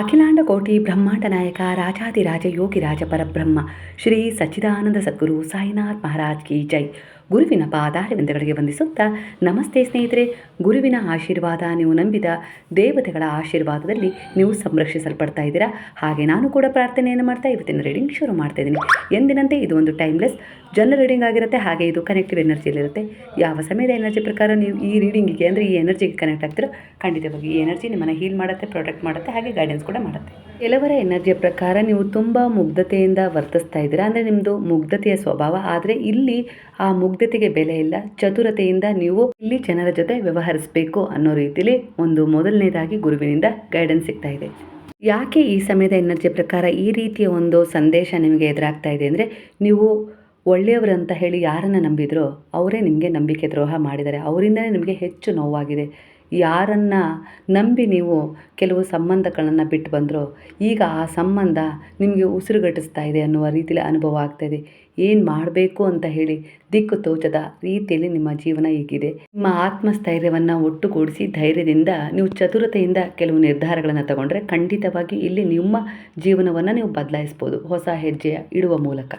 ಅಖಿಲಾಂಡ ಕೋಟಿ ಬ್ರಹ್ಮಾಂಡ ನಾಯಕ ರಾಜಾದಿರಾಜ ಯೋಗಿರಾಜ ಪರಬ್ರಹ್ಮ ಶ್ರೀ ಸಚ್ಚಿದಾನಂದ ಸದ್ಗುರು ಸಾಯಿನಾಥ್ ಮಹಾರಾಜ್ ಕಿ ಜೈ. ಗುರುವಿನ ಪಾದಾರವಿಂದಗಳಿಗೆ ವಂದಿಸುತ್ತಾ ನಮಸ್ತೆ ಸ್ನೇಹಿತರೆ. ಗುರುವಿನ ಆಶೀರ್ವಾದ, ನೀವು ನಂಬಿದ ದೇವತೆಗಳ ಆಶೀರ್ವಾದದಲ್ಲಿ ನೀವು ಸಂರಕ್ಷಿಸಲ್ಪಡ್ತಾ ಇದ್ದೀರಾ. ಹಾಗೆ ನಾನು ಕೂಡ ಪ್ರಾರ್ಥನೆಯನ್ನು ಮಾಡ್ತಾ ಇವತ್ತಿನ ರೀಡಿಂಗ್ ಶುರು ಮಾಡ್ತಾ ಇದ್ದೀನಿ. ಎಂದಿನಂತೆ ಇದು ಒಂದು ಟೈಮ್ಲೆಸ್ ಜನರಲ್ ರೀಡಿಂಗ್ ಆಗಿರುತ್ತೆ. ಹಾಗೆ ಇದು ಕನೆಕ್ಟಿವ್ ಎನರ್ಜಿಯಲ್ಲಿರುತ್ತೆ. ಯಾವ ಸಮಯದ ಎನರ್ಜಿ ಪ್ರಕಾರ ನೀವು ಈ ರೀಡಿಂಗಿಗೆ ಅಂದರೆ ಈ ಎನರ್ಜಿಗೆ ಕನೆಕ್ಟ್ ಆಗ್ತಿರೋ ಖಂಡಿತವಾಗಿ ಈ ಎನರ್ಜಿ ನಿಮ್ಮನ್ನು ಹೀಲ್ ಮಾಡುತ್ತೆ, ಪ್ರೊಟೆಕ್ಟ್ ಮಾಡುತ್ತೆ, ಹಾಗೆ ಗೈಡೆನ್ಸ್ ಕೂಡ ಮಾಡುತ್ತೆ. ಕೆಲವರ ಎನರ್ಜಿಯ ಪ್ರಕಾರ ನೀವು ತುಂಬ ಮುಗ್ಧತೆಯಿಂದ ವರ್ತಿಸ್ತಾ ಇದ್ದೀರಾ, ಅಂದರೆ ನಿಮ್ಮದು ಮುಗ್ಧತೆಯ ಸ್ವಭಾವ. ಆದರೆ ಇಲ್ಲಿ ಆ ಮುಗ್ಧತೆಗೆ ಬೆಲೆ ಇಲ್ಲ. ಚತುರತೆಯಿಂದ ನೀವು ಇಲ್ಲಿ ಜನರ ಜೊತೆ ವ್ಯವಹರಿಸಬೇಕು ಅನ್ನೋ ರೀತಿಯಲ್ಲಿ ಒಂದು ಮೊದಲನೇದಾಗಿ ಗುರುವಿನಿಂದ ಗೈಡೆನ್ಸ್ ಸಿಗ್ತಾ ಇದೆ. ಯಾಕೆ ಈ ಸಮಯದ ಎನರ್ಜಿ ಪ್ರಕಾರ ಈ ರೀತಿಯ ಒಂದು ಸಂದೇಶ ನಿಮಗೆ ಎದುರಾಗ್ತಾ ಇದೆ ಅಂದರೆ, ನೀವು ಒಳ್ಳೆಯವರು ಅಂತ ಹೇಳಿ ಯಾರನ್ನು ನಂಬಿದ್ರೋ ಅವರೇ ನಿಮಗೆ ನಂಬಿಕೆ ದ್ರೋಹ ಮಾಡಿದ್ದಾರೆ. ಅವರಿಂದನೇ ನಿಮಗೆ ಹೆಚ್ಚು ನೋವಾಗಿದೆ. ಯಾರನ್ನು ನಂಬಿ ನೀವು ಕೆಲವು ಸಂಬಂಧಗಳನ್ನು ಬಿಟ್ಟು ಬಂದರೋ ಈಗ ಆ ಸಂಬಂಧ ನಿಮಗೆ ಉಸಿರುಗಟ್ಟಿಸ್ತಾ ಇದೆ ಅನ್ನುವ ರೀತಿಯಲ್ಲಿ ಅನುಭವ ಆಗ್ತಾಯಿದೆ. ಏನು ಮಾಡಬೇಕು ಅಂತ ಹೇಳಿ ದಿಕ್ಕು ತೋಚದ ರೀತಿಯಲ್ಲಿ ನಿಮ್ಮ ಜೀವನ ಈಗಿದೆ. ನಿಮ್ಮ ಆತ್ಮಸ್ಥೈರ್ಯವನ್ನು ಒಟ್ಟುಗೂಡಿಸಿ ಧೈರ್ಯದಿಂದ ನೀವು ಚತುರತೆಯಿಂದ ಕೆಲವು ನಿರ್ಧಾರಗಳನ್ನು ತಗೊಂಡ್ರೆ ಖಂಡಿತವಾಗಿ ಇಲ್ಲಿ ನಿಮ್ಮ ಜೀವನವನ್ನು ನೀವು ಬದಲಾಯಿಸ್ಬೋದು ಹೊಸ ಹೆಜ್ಜೆಯ ಇಡುವ ಮೂಲಕ.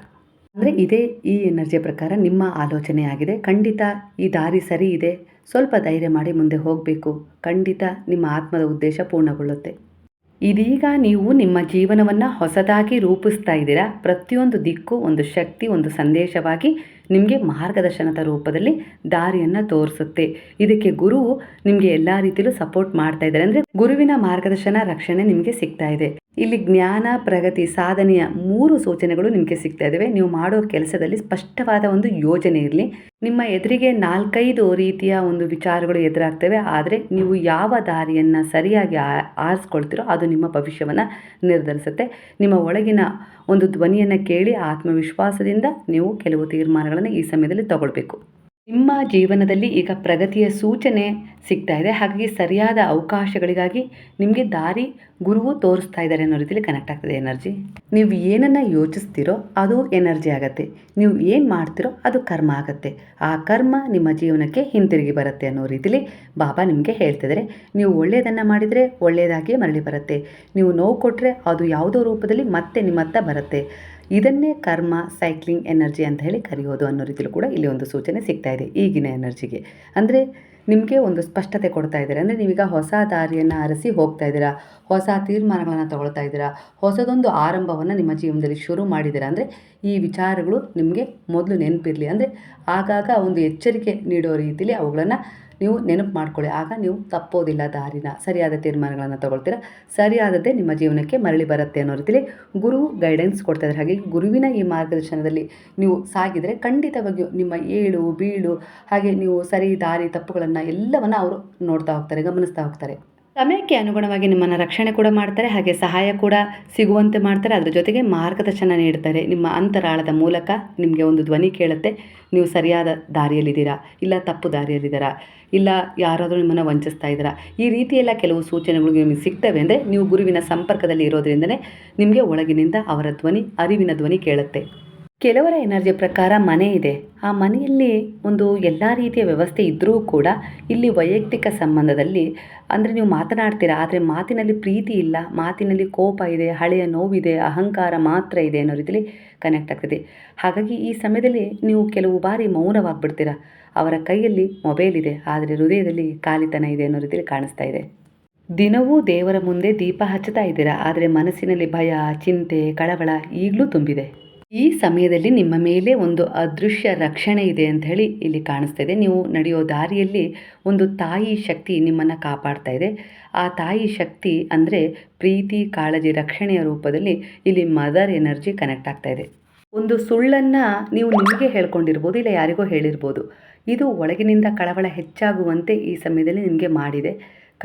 ಅಂದರೆ ಇದೇ ಈ ಎನರ್ಜಿಯ ಪ್ರಕಾರ ನಿಮ್ಮ ಆಲೋಚನೆ ಆಗಿದೆ. ಖಂಡಿತ ಈ ದಾರಿ ಸರಿ ಇದೆ, ಸ್ವಲ್ಪ ಧೈರ್ಯ ಮಾಡಿ ಮುಂದೆ ಹೋಗಬೇಕು. ಖಂಡಿತ ನಿಮ್ಮ ಆತ್ಮದ ಉದ್ದೇಶ ಪೂರ್ಣಗೊಳ್ಳುತ್ತೆ. ಇದೀಗ ನೀವು ನಿಮ್ಮ ಜೀವನವನ್ನು ಹೊಸದಾಗಿ ರೂಪಿಸ್ತಾ ಇದ್ದೀರಾ. ಪ್ರತಿಯೊಂದು ದಿಕ್ಕು ಒಂದು ಶಕ್ತಿ, ಒಂದು ಸಂದೇಶವಾಗಿ ನಿಮಗೆ ಮಾರ್ಗದರ್ಶನದ ರೂಪದಲ್ಲಿ ದಾರಿಯನ್ನು ತೋರಿಸುತ್ತೆ. ಇದಕ್ಕೆ ಗುರು ನಿಮಗೆ ಎಲ್ಲ ರೀತಿಯಲ್ಲೂ ಸಪೋರ್ಟ್ ಮಾಡ್ತಾ ಇದ್ದಾರೆ. ಅಂದರೆ ಗುರುವಿನ ಮಾರ್ಗದರ್ಶನ, ರಕ್ಷಣೆ ನಿಮಗೆ ಸಿಗ್ತಾ ಇದೆ. ಇಲ್ಲಿ ಜ್ಞಾನ, ಪ್ರಗತಿ, ಸಾಧನೆಯ 3 ಸೂಚನೆಗಳು ನಿಮಗೆ ಸಿಗ್ತಾ ಇದ್ದಾವೆ. ನೀವು ಮಾಡೋ ಕೆಲಸದಲ್ಲಿ ಸ್ಪಷ್ಟವಾದ ಒಂದು ಯೋಜನೆ ಇರಲಿ. ನಿಮ್ಮ ಎದುರಿಗೆ 4-5 ರೀತಿಯ ಒಂದು ವಿಚಾರಗಳು ಎದುರಾಗ್ತವೆ. ಆದರೆ ನೀವು ಯಾವ ದಾರಿಯನ್ನು ಸರಿಯಾಗಿ ಆರಿಸ್ಕೊಳ್ತೀರೋ ಅದು ನಿಮ್ಮ ಭವಿಷ್ಯವನ್ನು ನಿರ್ಧರಿಸುತ್ತೆ. ನಿಮ್ಮ ಒಳಗಿನ ಒಂದು ಧ್ವನಿಯನ್ನು ಕೇಳಿ ಆತ್ಮವಿಶ್ವಾಸದಿಂದ ನೀವು ಕೆಲವು ತೀರ್ಮಾನಗಳನ್ನು ಈ ಸಮಯದಲ್ಲಿ ತಗೊಳ್ಬೇಕು. ನಿಮ್ಮ ಜೀವನದಲ್ಲಿ ಈಗ ಪ್ರಗತಿಯ ಸೂಚನೆ ಸಿಗ್ತಾ ಇದೆ. ಹಾಗಾಗಿ ಸರಿಯಾದ ಅವಕಾಶಗಳಿಗಾಗಿ ನಿಮಗೆ ದಾರಿ ಗುರುವು ತೋರಿಸ್ತಾ ಇದ್ದಾರೆ ಅನ್ನೋ ರೀತಿಯಲ್ಲಿ ಕನೆಕ್ಟ್ ಆಗ್ತದೆ ಎನರ್ಜಿ. ನೀವು ಏನನ್ನು ಯೋಚಿಸ್ತೀರೋ ಅದು ಎನರ್ಜಿ ಆಗುತ್ತೆ. ನೀವು ಏನು ಮಾಡ್ತೀರೋ ಅದು ಕರ್ಮ ಆಗುತ್ತೆ. ಆ ಕರ್ಮ ನಿಮ್ಮ ಜೀವನಕ್ಕೆ ಹಿಂತಿರುಗಿ ಬರುತ್ತೆ ಅನ್ನೋ ರೀತಿಯಲ್ಲಿ ಬಾಬಾ ನಿಮಗೆ ಹೇಳ್ತಿದ್ದಾರೆ. ನೀವು ಒಳ್ಳೆಯದನ್ನು ಮಾಡಿದರೆ ಒಳ್ಳೆಯದಾಗಿಯೇ ಮರಳಿ ಬರುತ್ತೆ. ನೀವು ನೋವು ಕೊಟ್ಟರೆ ಅದು ಯಾವುದೋ ರೂಪದಲ್ಲಿ ಮತ್ತೆ ನಿಮ್ಮ ಹತ್ತ ಬರುತ್ತೆ. ಇದನ್ನೇ ಕರ್ಮ ಸೈಕ್ಲಿಂಗ್ ಎನರ್ಜಿ ಅಂತ ಹೇಳಿ ಕರೆಯೋದು ಅನ್ನೋ ರೀತಿಯಲ್ಲೂ ಕೂಡ ಇಲ್ಲಿ ಒಂದು ಸೂಚನೆ ಸಿಗ್ತಾ ಇದೆ ಈಗಿನ ಎನರ್ಜಿಗೆ. ಅಂದರೆ ನಿಮಗೆ ಒಂದು ಸ್ಪಷ್ಟತೆ ಕೊಡ್ತಾ ಇದ್ದಾರೆ. ಅಂದರೆ ನೀವೀಗ ಹೊಸ ದಾರಿಯನ್ನು ಅರಸಿ ಹೋಗ್ತಾ ಇದ್ದೀರಾ, ಹೊಸ ತೀರ್ಮಾನಗಳನ್ನು ತಗೊಳ್ತಾ ಇದ್ದೀರಾ, ಹೊಸದೊಂದು ಆರಂಭವನ್ನು ನಿಮ್ಮ ಜೀವನದಲ್ಲಿ ಶುರು ಮಾಡಿದ್ದೀರಾ. ಅಂದರೆ ಈ ವಿಚಾರಗಳು ನಿಮಗೆ ಮೊದಲು ನೆನಪಿರಲಿ. ಅಂದರೆ ಆಗಾಗ ಒಂದು ಎಚ್ಚರಿಕೆ ನೀಡೋ ರೀತಿಯಲ್ಲಿ ಅವುಗಳನ್ನು ನೀವು ನೆನಪು ಮಾಡ್ಕೊಳ್ಳಿ. ಆಗ ನೀವು ತಪ್ಪೋದಿಲ್ಲ ದಾರಿನ, ಸರಿಯಾದ ತೀರ್ಮಾನಗಳನ್ನು ತಗೊಳ್ತೀರಾ, ಸರಿಯಾದದ್ದೇ ನಿಮ್ಮ ಜೀವನಕ್ಕೆ ಮರಳಿ ಬರುತ್ತೆ ಅನ್ನೋ ರೀತಿಯಲ್ಲಿ ಗುರು ಗೈಡೆನ್ಸ್ ಕೊಡ್ತಾ ಇದ್ದಾರೆ. ಹಾಗೆ ಗುರುವಿನ ಈ ಮಾರ್ಗದರ್ಶನದಲ್ಲಿ ನೀವು ಸಾಗಿದರೆ ಖಂಡಿತವಾಗಿಯೂ ನಿಮ್ಮ ಏಳು ಬೀಳು, ಹಾಗೆ ನೀವು ಸರಿ ದಾರಿ ತಪ್ಪುಗಳನ್ನು ಎಲ್ಲವನ್ನು ಅವರು ನೋಡ್ತಾ ಹೋಗ್ತಾರೆ, ಗಮನಿಸ್ತಾ ಹೋಗ್ತಾರೆ. ಸಮಯಕ್ಕೆ ಅನುಗುಣವಾಗಿ ನಿಮ್ಮನ್ನು ರಕ್ಷಣೆ ಕೂಡ ಮಾಡ್ತಾರೆ, ಹಾಗೆ ಸಹಾಯ ಕೂಡ ಸಿಗುವಂತೆ ಮಾಡ್ತಾರೆ. ಅದರ ಜೊತೆಗೆ ಮಾರ್ಗದರ್ಶನ ನೀಡ್ತಾರೆ. ನಿಮ್ಮ ಅಂತರಾಳದ ಮೂಲಕ ನಿಮಗೆ ಒಂದು ಧ್ವನಿ ಕೇಳುತ್ತೆ. ನೀವು ಸರಿಯಾದ ದಾರಿಯಲ್ಲಿದ್ದೀರಾ, ಇಲ್ಲ ತಪ್ಪು ದಾರಿಯಲ್ಲಿದ್ದೀರಾ, ಇಲ್ಲ ಯಾರಾದರೂ ನಿಮ್ಮನ್ನು ವಂಚಿಸ್ತಾ ಇದ್ದೀರಾ. ಈ ರೀತಿಯೆಲ್ಲ ಕೆಲವು ಸೂಚನೆಗಳು ನಿಮಗೆ ಸಿಗ್ತವೆ. ಅಂದರೆ ನೀವು ಗುರುವಿನ ಸಂಪರ್ಕದಲ್ಲಿ ಇರೋದ್ರಿಂದಲೇ ನಿಮಗೆ ಒಳಗಿನಿಂದ ಅವರ ಧ್ವನಿ, ಅರಿವಿನ ಧ್ವನಿ ಕೇಳುತ್ತೆ. ಕೆಲವರ ಎನರ್ಜಿಯ ಪ್ರಕಾರ ಮನೆ ಇದೆ. ಆ ಮನೆಯಲ್ಲಿ ಒಂದು ಎಲ್ಲ ರೀತಿಯ ವ್ಯವಸ್ಥೆ ಇದ್ದರೂ ಕೂಡ ಇಲ್ಲಿ ವೈಯಕ್ತಿಕ ಸಂಬಂಧದಲ್ಲಿ ಅಂದರೆ ನೀವು ಮಾತನಾಡ್ತೀರಾ, ಆದರೆ ಮಾತಿನಲ್ಲಿ ಪ್ರೀತಿ ಇಲ್ಲ, ಮಾತಿನಲ್ಲಿ ಕೋಪ ಇದೆ, ಹಳೆಯ ನೋವಿದೆ, ಅಹಂಕಾರ ಮಾತ್ರ ಇದೆ ಅನ್ನೋ ರೀತಿಯಲ್ಲಿ ಕನೆಕ್ಟ್ ಆಗ್ತದೆ. ಹಾಗಾಗಿ ಈ ಸಮಯದಲ್ಲಿ ನೀವು ಕೆಲವು ಬಾರಿ ಮೌನವಾಗಿಬಿಡ್ತೀರಾ. ಅವರ ಕೈಯಲ್ಲಿ ಮೊಬೈಲ್ ಇದೆ, ಆದರೆ ಹೃದಯದಲ್ಲಿ ಖಾಲಿತನ ಇದೆ ಅನ್ನೋ ರೀತಿಯಲ್ಲಿ ಕಾಣಿಸ್ತಾ ಇದೆ. ದಿನವೂ ದೇವರ ಮುಂದೆ ದೀಪ ಹಚ್ಚುತ್ತಾ ಇದ್ದೀರಾ, ಆದರೆ ಮನಸ್ಸಿನಲ್ಲಿ ಭಯ, ಚಿಂತೆ, ಕಳವಳ ಈಗಲೂ ತುಂಬಿದೆ. ಈ ಸಮಯದಲ್ಲಿ ನಿಮ್ಮ ಮೇಲೆ ಒಂದು ಅದೃಶ್ಯ ರಕ್ಷಣೆ ಇದೆ ಅಂತ ಹೇಳಿ ಇಲ್ಲಿ ಕಾಣಿಸ್ತಾ ಇದೆ. ನೀವು ನಡೆಯೋ ದಾರಿಯಲ್ಲಿ ಒಂದು ತಾಯಿ ಶಕ್ತಿ ನಿಮ್ಮನ್ನು ಕಾಪಾಡ್ತಾ ಇದೆ. ಆ ತಾಯಿ ಶಕ್ತಿ ಅಂದರೆ ಪ್ರೀತಿ, ಕಾಳಜಿ, ರಕ್ಷಣೆಯ ರೂಪದಲ್ಲಿ ಇಲ್ಲಿ ಮದರ್ ಎನರ್ಜಿ ಕನೆಕ್ಟ್ ಆಗ್ತಾ ಇದೆ. ಒಂದು ಸುಳ್ಳನ್ನು ನೀವು ನಿಮಗೆ ಹೇಳ್ಕೊಂಡಿರ್ಬೋದು, ಇಲ್ಲ ಯಾರಿಗೋ ಹೇಳಿರ್ಬೋದು. ಇದು ಒಳಗಿನಿಂದ ಕಳವಳ ಹೆಚ್ಚಾಗುವಂತೆ ಈ ಸಮಯದಲ್ಲಿ ನಿಮಗೆ ಮಾಡಿದೆ.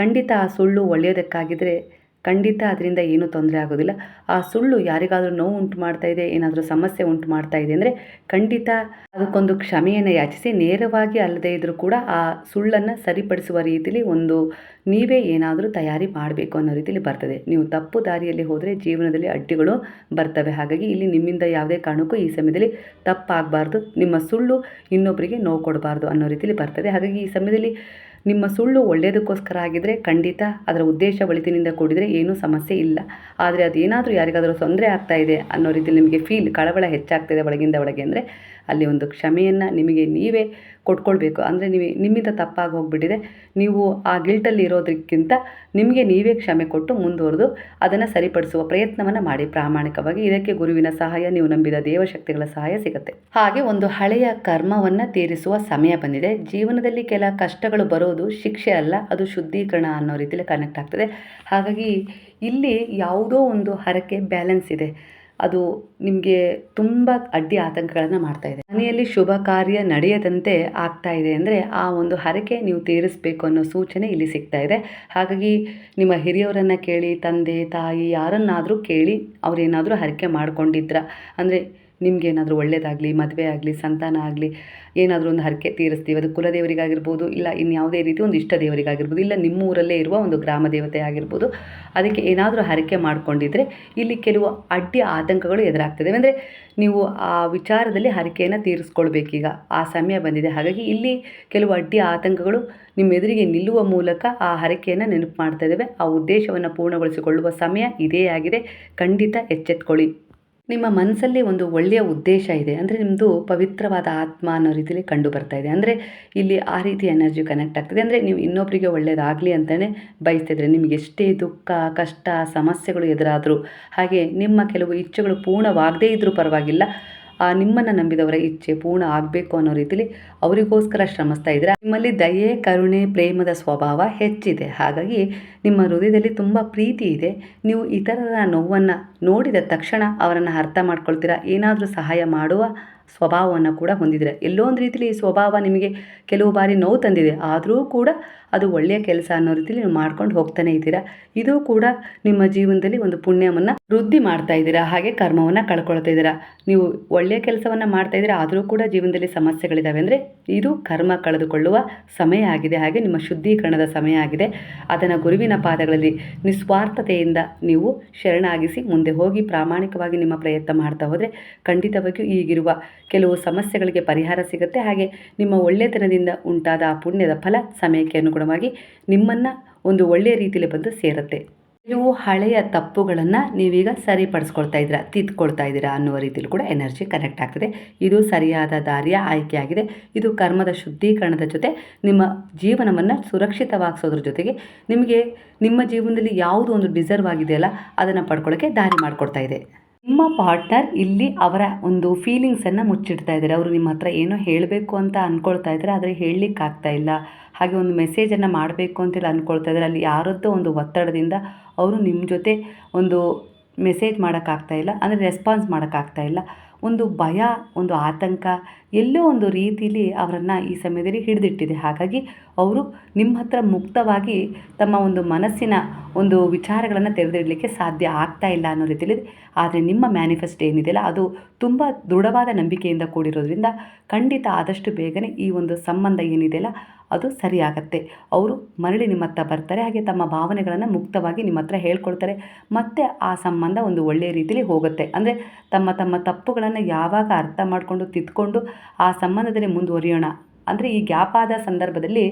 ಖಂಡಿತ ಆ ಸುಳ್ಳು ಒಳ್ಳೆಯದಕ್ಕಾಗಿದ್ದರೆ ಖಂಡಿತ ಅದರಿಂದ ಏನೂ ತೊಂದರೆ ಆಗೋದಿಲ್ಲ. ಆ ಸುಳ್ಳು ಯಾರಿಗಾದರೂ ನೋವು ಉಂಟು ಮಾಡ್ತಾ ಇದೆ, ಏನಾದರೂ ಸಮಸ್ಯೆ ಉಂಟು ಮಾಡ್ತಾ ಇದೆ ಅಂದರೆ ಖಂಡಿತ ಅದಕ್ಕೊಂದು ಕ್ಷಮೆಯನ್ನು ಯಾಚಿಸಿ, ನೇರವಾಗಿ ಅಲ್ಲದೇ ಇದ್ದರೂ ಕೂಡ ಆ ಸುಳ್ಳನ್ನು ಸರಿಪಡಿಸುವ ರೀತಿಯಲ್ಲಿ ಒಂದು ನೀವೇ ಏನಾದರೂ ತಯಾರಿ ಮಾಡಬೇಕು ಅನ್ನೋ ರೀತಿಯಲ್ಲಿ ಬರ್ತದೆ. ನೀವು ತಪ್ಪು ದಾರಿಯಲ್ಲಿ ಹೋದರೆ ಜೀವನದಲ್ಲಿ ಅಡ್ಡಿಗಳು ಬರ್ತವೆ. ಹಾಗಾಗಿ ಇಲ್ಲಿ ನಿಮ್ಮಿಂದ ಯಾವುದೇ ಕಾರಣಕ್ಕೂ ಈ ಸಮಯದಲ್ಲಿ ತಪ್ಪಾಗಬಾರ್ದು, ನಿಮ್ಮ ಸುಳ್ಳು ಇನ್ನೊಬ್ಬರಿಗೆ ನೋವು ಕೊಡಬಾರ್ದು ಅನ್ನೋ ರೀತಿಯಲ್ಲಿ ಬರ್ತದೆ. ಹಾಗಾಗಿ ಈ ಸಮಯದಲ್ಲಿ ನಿಮ್ಮ ಸುಳ್ಳು ಒಳ್ಳೆಯದಕ್ಕೋಸ್ಕರ ಆಗಿದ್ದರೆ ಖಂಡಿತ ಅದರ ಉದ್ದೇಶ ಒಳಿತಿನಿಂದ ಕೂಡಿದರೆ ಏನೂ ಸಮಸ್ಯೆ ಇಲ್ಲ. ಆದರೆ ಅದೇನಾದರೂ ಯಾರಿಗಾದರೂ ತೊಂದರೆ ಆಗ್ತಾ ಇದೆ ಅನ್ನೋ ರೀತಿಯಲ್ಲಿ ನಿಮಗೆ ಕಳವಳ ಹೆಚ್ಚಾಗ್ತಿದೆ ಒಳಗಿಂದ ಒಳಗೆ ಅಂದರೆ ಅಲ್ಲಿ ಒಂದು ಕ್ಷಮೆಯನ್ನು ನಿಮಗೆ ನೀವೇ ಕೊಟ್ಕೊಳ್ಬೇಕು. ಅಂದರೆ ನಿಮ್ಮಿಂದ ತಪ್ಪಾಗಿ ಹೋಗಿಬಿಟ್ಟಿದೆ, ನೀವು ಆ ಗಿಲ್ಟಲ್ಲಿ ಇರೋದಕ್ಕಿಂತ ನಿಮಗೆ ನೀವೇ ಕ್ಷಮೆ ಕೊಟ್ಟು ಮುಂದುವರೆದು ಅದನ್ನು ಸರಿಪಡಿಸುವ ಪ್ರಯತ್ನವನ್ನು ಮಾಡಿ ಪ್ರಾಮಾಣಿಕವಾಗಿ. ಇದಕ್ಕೆ ಗುರುವಿನ ಸಹಾಯ, ನೀವು ನಂಬಿದ ದೇವಶಕ್ತಿಗಳ ಸಹಾಯ ಸಿಗುತ್ತೆ. ಹಾಗೆ ಒಂದು ಹಳೆಯ ಕರ್ಮವನ್ನು ತೀರಿಸುವ ಸಮಯ ಬಂದಿದೆ. ಜೀವನದಲ್ಲಿ ಕೆಲ ಕಷ್ಟಗಳು ಬರೋದು ಶಿಕ್ಷೆ ಅಲ್ಲ, ಅದು ಶುದ್ಧೀಕರಣ ಅನ್ನೋ ರೀತಿಯಲ್ಲಿ ಕನೆಕ್ಟ್ ಆಗ್ತದೆ. ಹಾಗಾಗಿ ಇಲ್ಲಿ ಯಾವುದೋ ಒಂದು ಹರಕೆ ಬ್ಯಾಲೆನ್ಸ್ ಇದೆ, ಅದು ನಿಮಗೆ ತುಂಬ ಅಡ್ಡಿ ಆತಂಕಗಳನ್ನು ಮಾಡ್ತಾ ಇದೆ. ಮನೆಯಲ್ಲಿ ಶುಭ ಕಾರ್ಯ ನಡೆಯದಂತೆ ಆಗ್ತಾ ಇದೆ ಅಂದರೆ ಆ ಒಂದು ಹರಕೆ ನೀವು ತೀರಿಸಬೇಕು ಅನ್ನೋ ಸೂಚನೆ ಇಲ್ಲಿ ಸಿಗ್ತಾ ಇದೆ. ಹಾಗಾಗಿ ನಿಮ್ಮ ಹಿರಿಯವರನ್ನು ಕೇಳಿ, ತಂದೆ ತಾಯಿ ಯಾರನ್ನಾದರೂ ಕೇಳಿ, ಅವರೇನಾದರೂ ಹರಕೆ ಮಾಡ್ಕೊಂಡಿದ್ರ ಅಂದರೆ ನಿಮಗೇನಾದರೂ ಒಳ್ಳೆಯದಾಗಲಿ, ಮದುವೆ ಆಗಲಿ, ಸಂತಾನ ಆಗಲಿ, ಏನಾದರೂ ಒಂದು ಹರಕೆ ತೀರಿಸ್ತೀವಿ. ಅದು ಕುಲದೇವರಿಗಾಗಿರ್ಬೋದು, ಇಲ್ಲ ಇನ್ಯಾವುದೇ ರೀತಿ ಒಂದು ಇಷ್ಟ ದೇವರಿಗಾಗಿರ್ಬೋದು, ಇಲ್ಲ ನಿಮ್ಮ ಊರಲ್ಲೇ ಇರುವ ಒಂದು ಗ್ರಾಮ ದೇವತೆ ಆಗಿರ್ಬೋದು. ಅದಕ್ಕೆ ಏನಾದರೂ ಹರಕೆ ಮಾಡಿಕೊಂಡಿದ್ರೆ ಇಲ್ಲಿ ಕೆಲವು ಅಡ್ಡಿ ಆತಂಕಗಳು ಎದುರಾಗ್ತದೆ. ಅಂದರೆ ನೀವು ಆ ವಿಚಾರದಲ್ಲಿ ಹರಕೆಯನ್ನು ತೀರಿಸ್ಕೊಳ್ಬೇಕೀಗ ಆ ಸಮಯ ಬಂದಿದೆ. ಹಾಗಾಗಿ ಇಲ್ಲಿ ಕೆಲವು ಅಡ್ಡಿ ಆತಂಕಗಳು ನಿಮ್ಮ ಎದುರಿಗೆ ನಿಲ್ಲುವ ಮೂಲಕ ಆ ಹರಕೆಯನ್ನು ನೆನಪು ಮಾಡ್ತಾ ಇದ್ದಾವೆ. ಆ ಉದ್ದೇಶವನ್ನು ಪೂರ್ಣಗೊಳಿಸಿಕೊಳ್ಳುವ ಸಮಯ ಇದೇ ಆಗಿದೆ. ಖಂಡಿತ ಎಚ್ಚೆತ್ಕೊಳ್ಳಿ. ನಿಮ್ಮ ಮನಸ್ಸಲ್ಲಿ ಒಂದು ಒಳ್ಳೆಯ ಉದ್ದೇಶ ಇದೆ, ಅಂದರೆ ನಿಮ್ಮದು ಪವಿತ್ರವಾದ ಆತ್ಮ ಅನ್ನೋ ರೀತಿಯಲ್ಲಿ ಕಂಡು ಬರ್ತಾ ಇದೆ. ಅಂದರೆ ಇಲ್ಲಿ ಆ ರೀತಿ ಎನರ್ಜಿ ಕನೆಕ್ಟ್ ಆಗ್ತದೆ. ಅಂದರೆ ನೀವು ಇನ್ನೊಬ್ಬರಿಗೆ ಒಳ್ಳೆಯದಾಗಲಿ ಅಂತಲೇ ಬಯಸ್ತಿದ್ರೆ, ನಿಮಗೆ ಎಷ್ಟೇ ದುಃಖ, ಕಷ್ಟ, ಸಮಸ್ಯೆಗಳು ಎದುರಾದರೂ, ಹಾಗೆ ನಿಮ್ಮ ಕೆಲವು ಇಚ್ಛೆಗಳು ಪೂರ್ಣವಾಗದೇ ಇದ್ದರೂ ಪರವಾಗಿಲ್ಲ, ನಿಮ್ಮನ್ನು ನಂಬಿದವರ ಇಚ್ಛೆ ಪೂರ್ಣ ಆಗಬೇಕು ಅನ್ನೋ ರೀತಿಯಲ್ಲಿ ಅವರಿಗೋಸ್ಕರ ಶ್ರಮಿಸ್ತಾ ಇದ್ದೀರಾ. ನಿಮ್ಮಲ್ಲಿ ದಯೆ, ಕರುಣೆ, ಪ್ರೇಮದ ಸ್ವಭಾವ ಹೆಚ್ಚಿದೆ. ಹಾಗಾಗಿ ನಿಮ್ಮ ಹೃದಯದಲ್ಲಿ ತುಂಬ ಪ್ರೀತಿ ಇದೆ. ನೀವು ಇತರರ ನೋವನ್ನು ನೋಡಿದ ತಕ್ಷಣ ಅವರನ್ನು ಅರ್ಥ ಮಾಡ್ಕೊಳ್ತೀರಾ. ಏನಾದರೂ ಸಹಾಯ ಮಾಡುವ ಸ್ವಭಾವವನ್ನು ಕೂಡ ಹೊಂದಿದ್ದೀರ. ಎಲ್ಲೋ ಒಂದು ರೀತಿಯಲ್ಲಿ ಈ ಸ್ವಭಾವ ನಿಮಗೆ ಕೆಲವು ಬಾರಿ ನೋವು ತಂದಿದೆ, ಆದರೂ ಕೂಡ ಅದು ಒಳ್ಳೆಯ ಕೆಲಸ ಅನ್ನೋ ರೀತಿಯಲ್ಲಿ ನೀವು ಮಾಡ್ಕೊಂಡು ಹೋಗ್ತಾನೆ ಇದ್ದೀರಾ. ಇದು ಕೂಡ ನಿಮ್ಮ ಜೀವನದಲ್ಲಿ ಒಂದು ಪುಣ್ಯವನ್ನು ವೃದ್ಧಿ ಮಾಡ್ತಾ ಇದ್ದೀರಾ, ಹಾಗೆ ಕರ್ಮವನ್ನು ಕಳ್ಕೊಳ್ತಾ ಇದ್ದೀರಾ. ನೀವು ಒಳ್ಳೆಯ ಕೆಲಸವನ್ನು ಮಾಡ್ತಾ ಇದ್ದೀರಾ, ಆದರೂ ಕೂಡ ಜೀವನದಲ್ಲಿ ಸಮಸ್ಯೆಗಳಿದ್ದಾವೆ. ಅಂದರೆ ಇದು ಕರ್ಮ ಕಳೆದುಕೊಳ್ಳುವ ಸಮಯ ಆಗಿದೆ, ಹಾಗೆ ನಿಮ್ಮ ಶುದ್ಧೀಕರಣದ ಸಮಯ ಆಗಿದೆ. ಅದನ್ನು ಗುರುವಿನ ಪಾದಗಳಲ್ಲಿ ನಿಸ್ವಾರ್ಥತೆಯಿಂದ ನೀವು ಶರಣಾಗಿಸಿ ಮುಂದೆ ಹೋಗಿ ಪ್ರಾಮಾಣಿಕವಾಗಿ ನಿಮ್ಮ ಪ್ರಯತ್ನ ಮಾಡ್ತಾ ಹೋದರೆ ಖಂಡಿತವಾಗಿಯೂ ಈಗಿರುವ ಕೆಲವು ಸಮಸ್ಯೆಗಳಿಗೆ ಪರಿಹಾರ ಸಿಗುತ್ತೆ. ಹಾಗೆ ನಿಮ್ಮ ಒಳ್ಳೆತನದಿಂದ ಉಂಟಾದ ಆ ಪುಣ್ಯದ ಫಲ ಸಮಯಕ್ಕೆ ಅನುಗುಣವಾಗಿ ನಿಮ್ಮನ್ನು ಒಂದು ಒಳ್ಳೆಯ ರೀತಿಯಲ್ಲಿ ಬಂದು ಸೇರುತ್ತೆ. ಕೆಲವು ಹಳೆಯ ತಪ್ಪುಗಳನ್ನು ನೀವೀಗ ಸರಿಪಡಿಸ್ಕೊಳ್ತಾ ಇದ್ದೀರಾ, ತಿದ್ಕೊಳ್ತಾ ಇದ್ದೀರಾ ಅನ್ನುವ ರೀತಿಯಲ್ಲಿ ಕೂಡ ಎನರ್ಜಿ ಕನೆಕ್ಟ್ ಆಗ್ತದೆ. ಇದು ಸರಿಯಾದ ದಾರಿಯ ಆಯ್ಕೆಯಾಗಿದೆ. ಇದು ಕರ್ಮದ ಶುದ್ಧೀಕರಣದ ಜೊತೆ ನಿಮ್ಮ ಜೀವನವನ್ನು ಸುರಕ್ಷಿತವಾಗಿಸೋದ್ರ ಜೊತೆಗೆ ನಿಮಗೆ ನಿಮ್ಮ ಜೀವನದಲ್ಲಿ ಯಾವುದು ಒಂದು ಡಿಸರ್ವ್ ಆಗಿದೆಯಲ್ಲ ಅದನ್ನು ಪಡ್ಕೊಳ್ಳೋಕ್ಕೆ ದಾರಿ ಮಾಡಿಕೊಡ್ತಾ ಇದೆ. ನಿಮ್ಮ ಪಾರ್ಟ್ನರ್ ಇಲ್ಲಿ ಅವರ ಒಂದು ಫೀಲಿಂಗ್ಸನ್ನು ಮುಚ್ಚಿಡ್ತಾ ಇದ್ದಾರೆ. ಅವರು ನಿಮ್ಮ ಹತ್ರ ಏನೋ ಹೇಳಬೇಕು ಅಂತ ಅಂದ್ಕೊಳ್ತಾ ಇದ್ದಾರೆ, ಆದರೆ ಹೇಳಲಿಕ್ಕಾಗ್ತಾ ಇಲ್ಲ. ಹಾಗೆ ಒಂದು ಮೆಸೇಜನ್ನು ಮಾಡಬೇಕು ಅಂತೇಳಿ ಅಂದ್ಕೊಳ್ತಾ ಇದ್ದಾರೆ, ಅಲ್ಲಿ ಯಾರದ್ದೋ ಒಂದು ಒತ್ತಡದಿಂದ ಅವರು ನಿಮ್ಮ ಜೊತೆ ಒಂದು ಮೆಸೇಜ್ ಮಾಡೋಕ್ಕಾಗ್ತಾ ಇಲ್ಲ, ಅಂದರೆ ರೆಸ್ಪಾನ್ಸ್ ಮಾಡೋಕ್ಕಾಗ್ತಾ ಇಲ್ಲ. ಒಂದು ಭಯ, ಒಂದು ಆತಂಕ ಎಲ್ಲೋ ಒಂದು ರೀತಿಯಲ್ಲಿ ಅವರನ್ನು ಈ ಸಮಯದಲ್ಲಿ ಹಿಡಿದಿಟ್ಟಿದೆ. ಹಾಗಾಗಿ ಅವರು ನಿಮ್ಮ ಹತ್ರ ಮುಕ್ತವಾಗಿ ತಮ್ಮ ಒಂದು ಮನಸ್ಸಿನ ಒಂದು ವಿಚಾರಗಳನ್ನು ತೆರೆದಿಡಲಿಕ್ಕೆ ಸಾಧ್ಯ ಆಗ್ತಾ ಇಲ್ಲ ಅನ್ನೋ ರೀತಿಯಲ್ಲಿ. ಆದರೆ ನಿಮ್ಮ ಮ್ಯಾನಿಫೆಸ್ಟ್ ಏನಿದೆಯಲ್ಲ ಅದು ತುಂಬ ದೃಢವಾದ ನಂಬಿಕೆಯಿಂದ ಕೂಡಿರೋದ್ರಿಂದ ಖಂಡಿತ ಆದಷ್ಟು ಬೇಗನೆ ಈ ಒಂದು ಸಂಬಂಧ ಏನಿದೆಯಲ್ಲ ಅದು ಸರಿಯಾಗತ್ತೆ. ಅವರು ಮರಳಿ ನಿಮ್ಮ ಹತ್ರ ಬರ್ತಾರೆ, ಹಾಗೆ ತಮ್ಮ ಭಾವನೆಗಳನ್ನು ಮುಕ್ತವಾಗಿ ನಿಮ್ಮ ಹತ್ರ ಹೇಳ್ಕೊಳ್ತಾರೆ. ಮತ್ತು ಆ ಸಂಬಂಧ ಒಂದು ಒಳ್ಳೆಯ ರೀತಿಯಲ್ಲಿ ಹೋಗುತ್ತೆ. ಅಂದರೆ ತಮ್ಮ ತಮ್ಮ ತಪ್ಪುಗಳನ್ನು ಯಾವಾಗ ಅರ್ಥ ಮಾಡಿಕೊಂಡು ತಿದ್ಕೊಂಡು ಆ ಸಂಬಂಧದಲ್ಲಿ ಮುಂದುವರಿಯೋಣ. ಅಂದರೆ ಈ ಗ್ಯಾಪ್ ಆದ ಸಂದರ್ಭದಲ್ಲಿ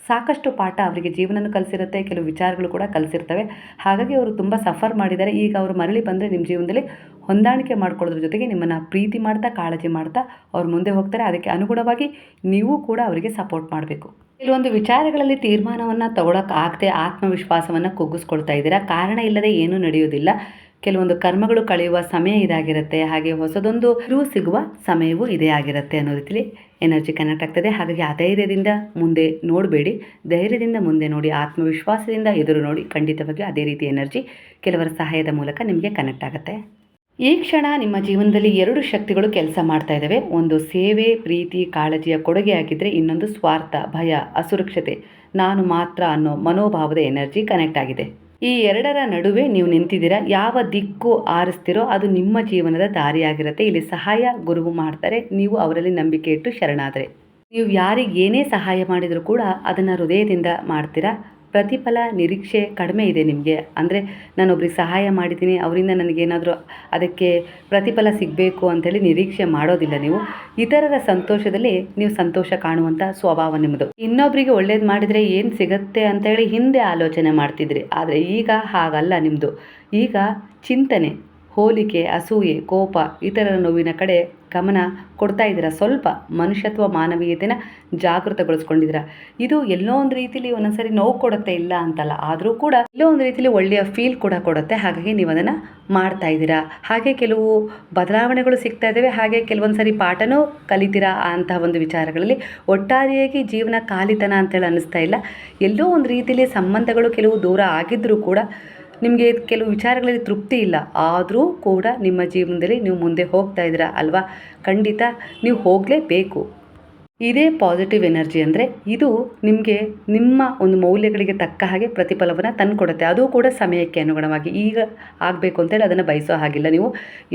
ಸಾಕಷ್ಟು ಪಾಠ ಅವರಿಗೆ ಜೀವನನೂ ಕಲಿಸಿರುತ್ತೆ, ಕೆಲವು ವಿಚಾರಗಳು ಕೂಡ ಕಲಿಸಿರ್ತವೆ. ಹಾಗಾಗಿ ಅವರು ತುಂಬ ಸಫರ್ ಮಾಡಿದ್ದಾರೆ. ಈಗ ಅವರು ಮರಳಿ ಬಂದರೆ ನಿಮ್ಮ ಜೀವನದಲ್ಲಿ ಹೊಂದಾಣಿಕೆ ಮಾಡ್ಕೊಳ್ಳೋದ್ರ ಜೊತೆಗೆ ನಿಮ್ಮನ್ನು ಪ್ರೀತಿ ಮಾಡ್ತಾ, ಕಾಳಜಿ ಮಾಡ್ತಾ ಅವ್ರು ಮುಂದೆ ಹೋಗ್ತಾರೆ. ಅದಕ್ಕೆ ಅನುಗುಣವಾಗಿ ನೀವು ಕೂಡ ಅವರಿಗೆ ಸಪೋರ್ಟ್ ಮಾಡಬೇಕು. ಕೆಲವೊಂದು ವಿಚಾರಗಳಲ್ಲಿ ತೀರ್ಮಾನವನ್ನು ತಗೊಳ್ಳೋಕ್ಕಾಗದೆ ಆತ್ಮವಿಶ್ವಾಸವನ್ನು ಕುಗ್ಗಿಸ್ಕೊಳ್ತಾ ಇದ್ದೀರಾ. ಕಾರಣ ಇಲ್ಲದೆ ಏನೂ ನಡೆಯೋದಿಲ್ಲ. ಕೆಲವೊಂದು ಕರ್ಮಗಳು ಕಳೆಯುವ ಸಮಯ ಇದಾಗಿರುತ್ತೆ, ಹಾಗೆ ಹೊಸದೊಂದು ತಿರುವು ಸಿಗುವ ಸಮಯವೂ ಇದೇ ಆಗಿರುತ್ತೆ ಅನ್ನೋ ರೀತಿಯಲ್ಲಿ ಎನರ್ಜಿ ಕನೆಕ್ಟ್ ಆಗ್ತದೆ. ಹಾಗಾಗಿ ಅಧೈರ್ಯದಿಂದ ಮುಂದೆ ನೋಡಬೇಡಿ, ಧೈರ್ಯದಿಂದ ಮುಂದೆ ನೋಡಿ, ಆತ್ಮವಿಶ್ವಾಸದಿಂದ ಎದುರು ನೋಡಿ. ಖಂಡಿತವಾಗಿಯೂ ಅದೇ ರೀತಿ ಎನರ್ಜಿ ಕೆಲವರ ಸಹಾಯದ ಮೂಲಕ ನಿಮಗೆ ಕನೆಕ್ಟ್ ಆಗುತ್ತೆ. ಈ ಕ್ಷಣ ನಿಮ್ಮ ಜೀವನದಲ್ಲಿ 2 ಶಕ್ತಿಗಳು ಕೆಲಸ ಮಾಡ್ತಾ ಇದ್ದಾವೆ. ಒಂದು ಸೇವೆ, ಪ್ರೀತಿ, ಕಾಳಜಿಯ ಕೊಡುಗೆ ಆಗಿದ್ದರೆ, ಇನ್ನೊಂದು ಸ್ವಾರ್ಥ, ಭಯ, ಅಸುರಕ್ಷತೆ, ನಾನು ಮಾತ್ರ ಅನ್ನೋ ಮನೋಭಾವದ ಎನರ್ಜಿ ಕನೆಕ್ಟ್ ಆಗಿದೆ. ಈ 2ರ ನಡುವೆ ನೀವು ನಿಂತಿದ್ದೀರಾ. ಯಾವ ದಿಕ್ಕು ಆರಿಸ್ತಿರೋ ಅದು ನಿಮ್ಮ ಜೀವನದ ದಾರಿಯಾಗಿರುತ್ತೆ. ಇಲ್ಲಿ ಸಹಾಯ ಗುರುವು ಮಾಡ್ತಾರೆ, ನೀವು ಅವರಲ್ಲಿ ನಂಬಿಕೆ ಇಟ್ಟು ಶರಣಾದರೆ. ನೀವು ಯಾರಿಗೆ ಏನೇ ಸಹಾಯ ಮಾಡಿದರೂ ಕೂಡ ಅದನ್ನು ಹೃದಯದಿಂದ ಮಾಡ್ತೀರಾ, ಪ್ರತಿಫಲ ನಿರೀಕ್ಷೆ ಕಡಿಮೆ ಇದೆ ನಿಮಗೆ. ಅಂದರೆ ನಾನೊಬ್ರಿಗೆ ಸಹಾಯ ಮಾಡಿದ್ದೀನಿ, ಅವರಿಂದ ನನಗೇನಾದರೂ ಅದಕ್ಕೆ ಪ್ರತಿಫಲ ಸಿಗಬೇಕು ಅಂಥೇಳಿ ನಿರೀಕ್ಷೆ ಮಾಡೋದಿಲ್ಲ ನೀವು. ಇತರರ ಸಂತೋಷದಲ್ಲಿ ನೀವು ಸಂತೋಷ ಕಾಣುವಂಥ ಸ್ವಭಾವ ನಿಮ್ಮದು. ಇನ್ನೊಬ್ಬರಿಗೆ ಒಳ್ಳೇದು ಮಾಡಿದರೆ ಏನು ಸಿಗುತ್ತೆ ಅಂತೇಳಿ ಹಿಂದೆ ಆಲೋಚನೆ ಮಾಡ್ತಿದ್ರಿ, ಆದರೆ ಈಗ ಹಾಗಲ್ಲ ನಿಮ್ಮದು. ಈಗ ಚಿಂತನೆ, ಹೋಲಿಕೆ, ಅಸೂಯೆ, ಕೋಪ, ಇತರರ ನೋವಿನ ಕಡೆ ಗಮನ ಕೊಡ್ತಾ ಇದ್ದೀರಾ. ಸ್ವಲ್ಪ ಮನುಷ್ಯತ್ವ, ಮಾನವೀಯತೆನ ಜಾಗೃತಗೊಳಿಸ್ಕೊಂಡಿದ್ದೀರಾ. ಇದು ಎಲ್ಲೋ ಒಂದು ರೀತಿಲಿ ಒಂದೊಂದ್ಸರಿ ನೋವು ಕೊಡುತ್ತೆ, ಇಲ್ಲ ಅಂತಲ್ಲ, ಆದರೂ ಕೂಡ ಎಲ್ಲೋ ಒಂದು ರೀತಿಲಿ ಒಳ್ಳೆಯ ಫೀಲ್ ಕೂಡ ಕೊಡುತ್ತೆ. ಹಾಗಾಗಿ ನೀವು ಅದನ್ನು ಮಾಡ್ತಾ ಇದ್ದೀರಾ. ಹಾಗೆ ಕೆಲವು ಬದಲಾವಣೆಗಳು ಸಿಗ್ತಾ ಇದ್ದಾವೆ, ಹಾಗೆ ಕೆಲವೊಂದು ಸರಿ ಪಾಠನೂ ಕಲಿತೀರಾ ಅಂತಹ ಒಂದು ವಿಚಾರಗಳಲ್ಲಿ. ಒಟ್ಟಾರೆಯಾಗಿ ಜೀವನ ಖಾಲಿತನ ಅಂತೇಳಿ ಅನ್ನಿಸ್ತಾ ಇಲ್ಲ. ಎಲ್ಲೋ ಒಂದು ರೀತಿಲಿ ಸಂಬಂಧಗಳು ಕೆಲವು ದೂರ ಆಗಿದ್ದರೂ ಕೂಡ ನಿಮಗೆ ಕೆಲವು ವಿಚಾರಗಳಲ್ಲಿ ತೃಪ್ತಿ ಇಲ್ಲ, ಆದರೂ ಕೂಡ ನಿಮ್ಮ ಜೀವನದಲ್ಲಿ ನೀವು ಮುಂದೆ ಹೋಗ್ತಾ ಇದ್ದೀರಾ ಅಲ್ವಾ? ಖಂಡಿತ ನೀವು ಹೋಗಲೇಬೇಕು. ಇದೇ ಪಾಸಿಟಿವ್ ಎನರ್ಜಿ ಅಂದರೆ ಇದು ನಿಮಗೆ ನಿಮ್ಮ ಒಂದು ಮೌಲ್ಯಗಳಿಗೆ ತಕ್ಕ ಹಾಗೆ ಪ್ರತಿಫಲವನ್ನು ತಂದುಕೊಡುತ್ತೆ. ಅದು ಕೂಡ ಸಮಯಕ್ಕೆ ಅನುಗುಣವಾಗಿ. ಈಗ ಆಗಬೇಕು ಅಂತೇಳಿ ಅದನ್ನು ಬಯಸೋ ಹಾಗಿಲ್ಲ. ನೀವು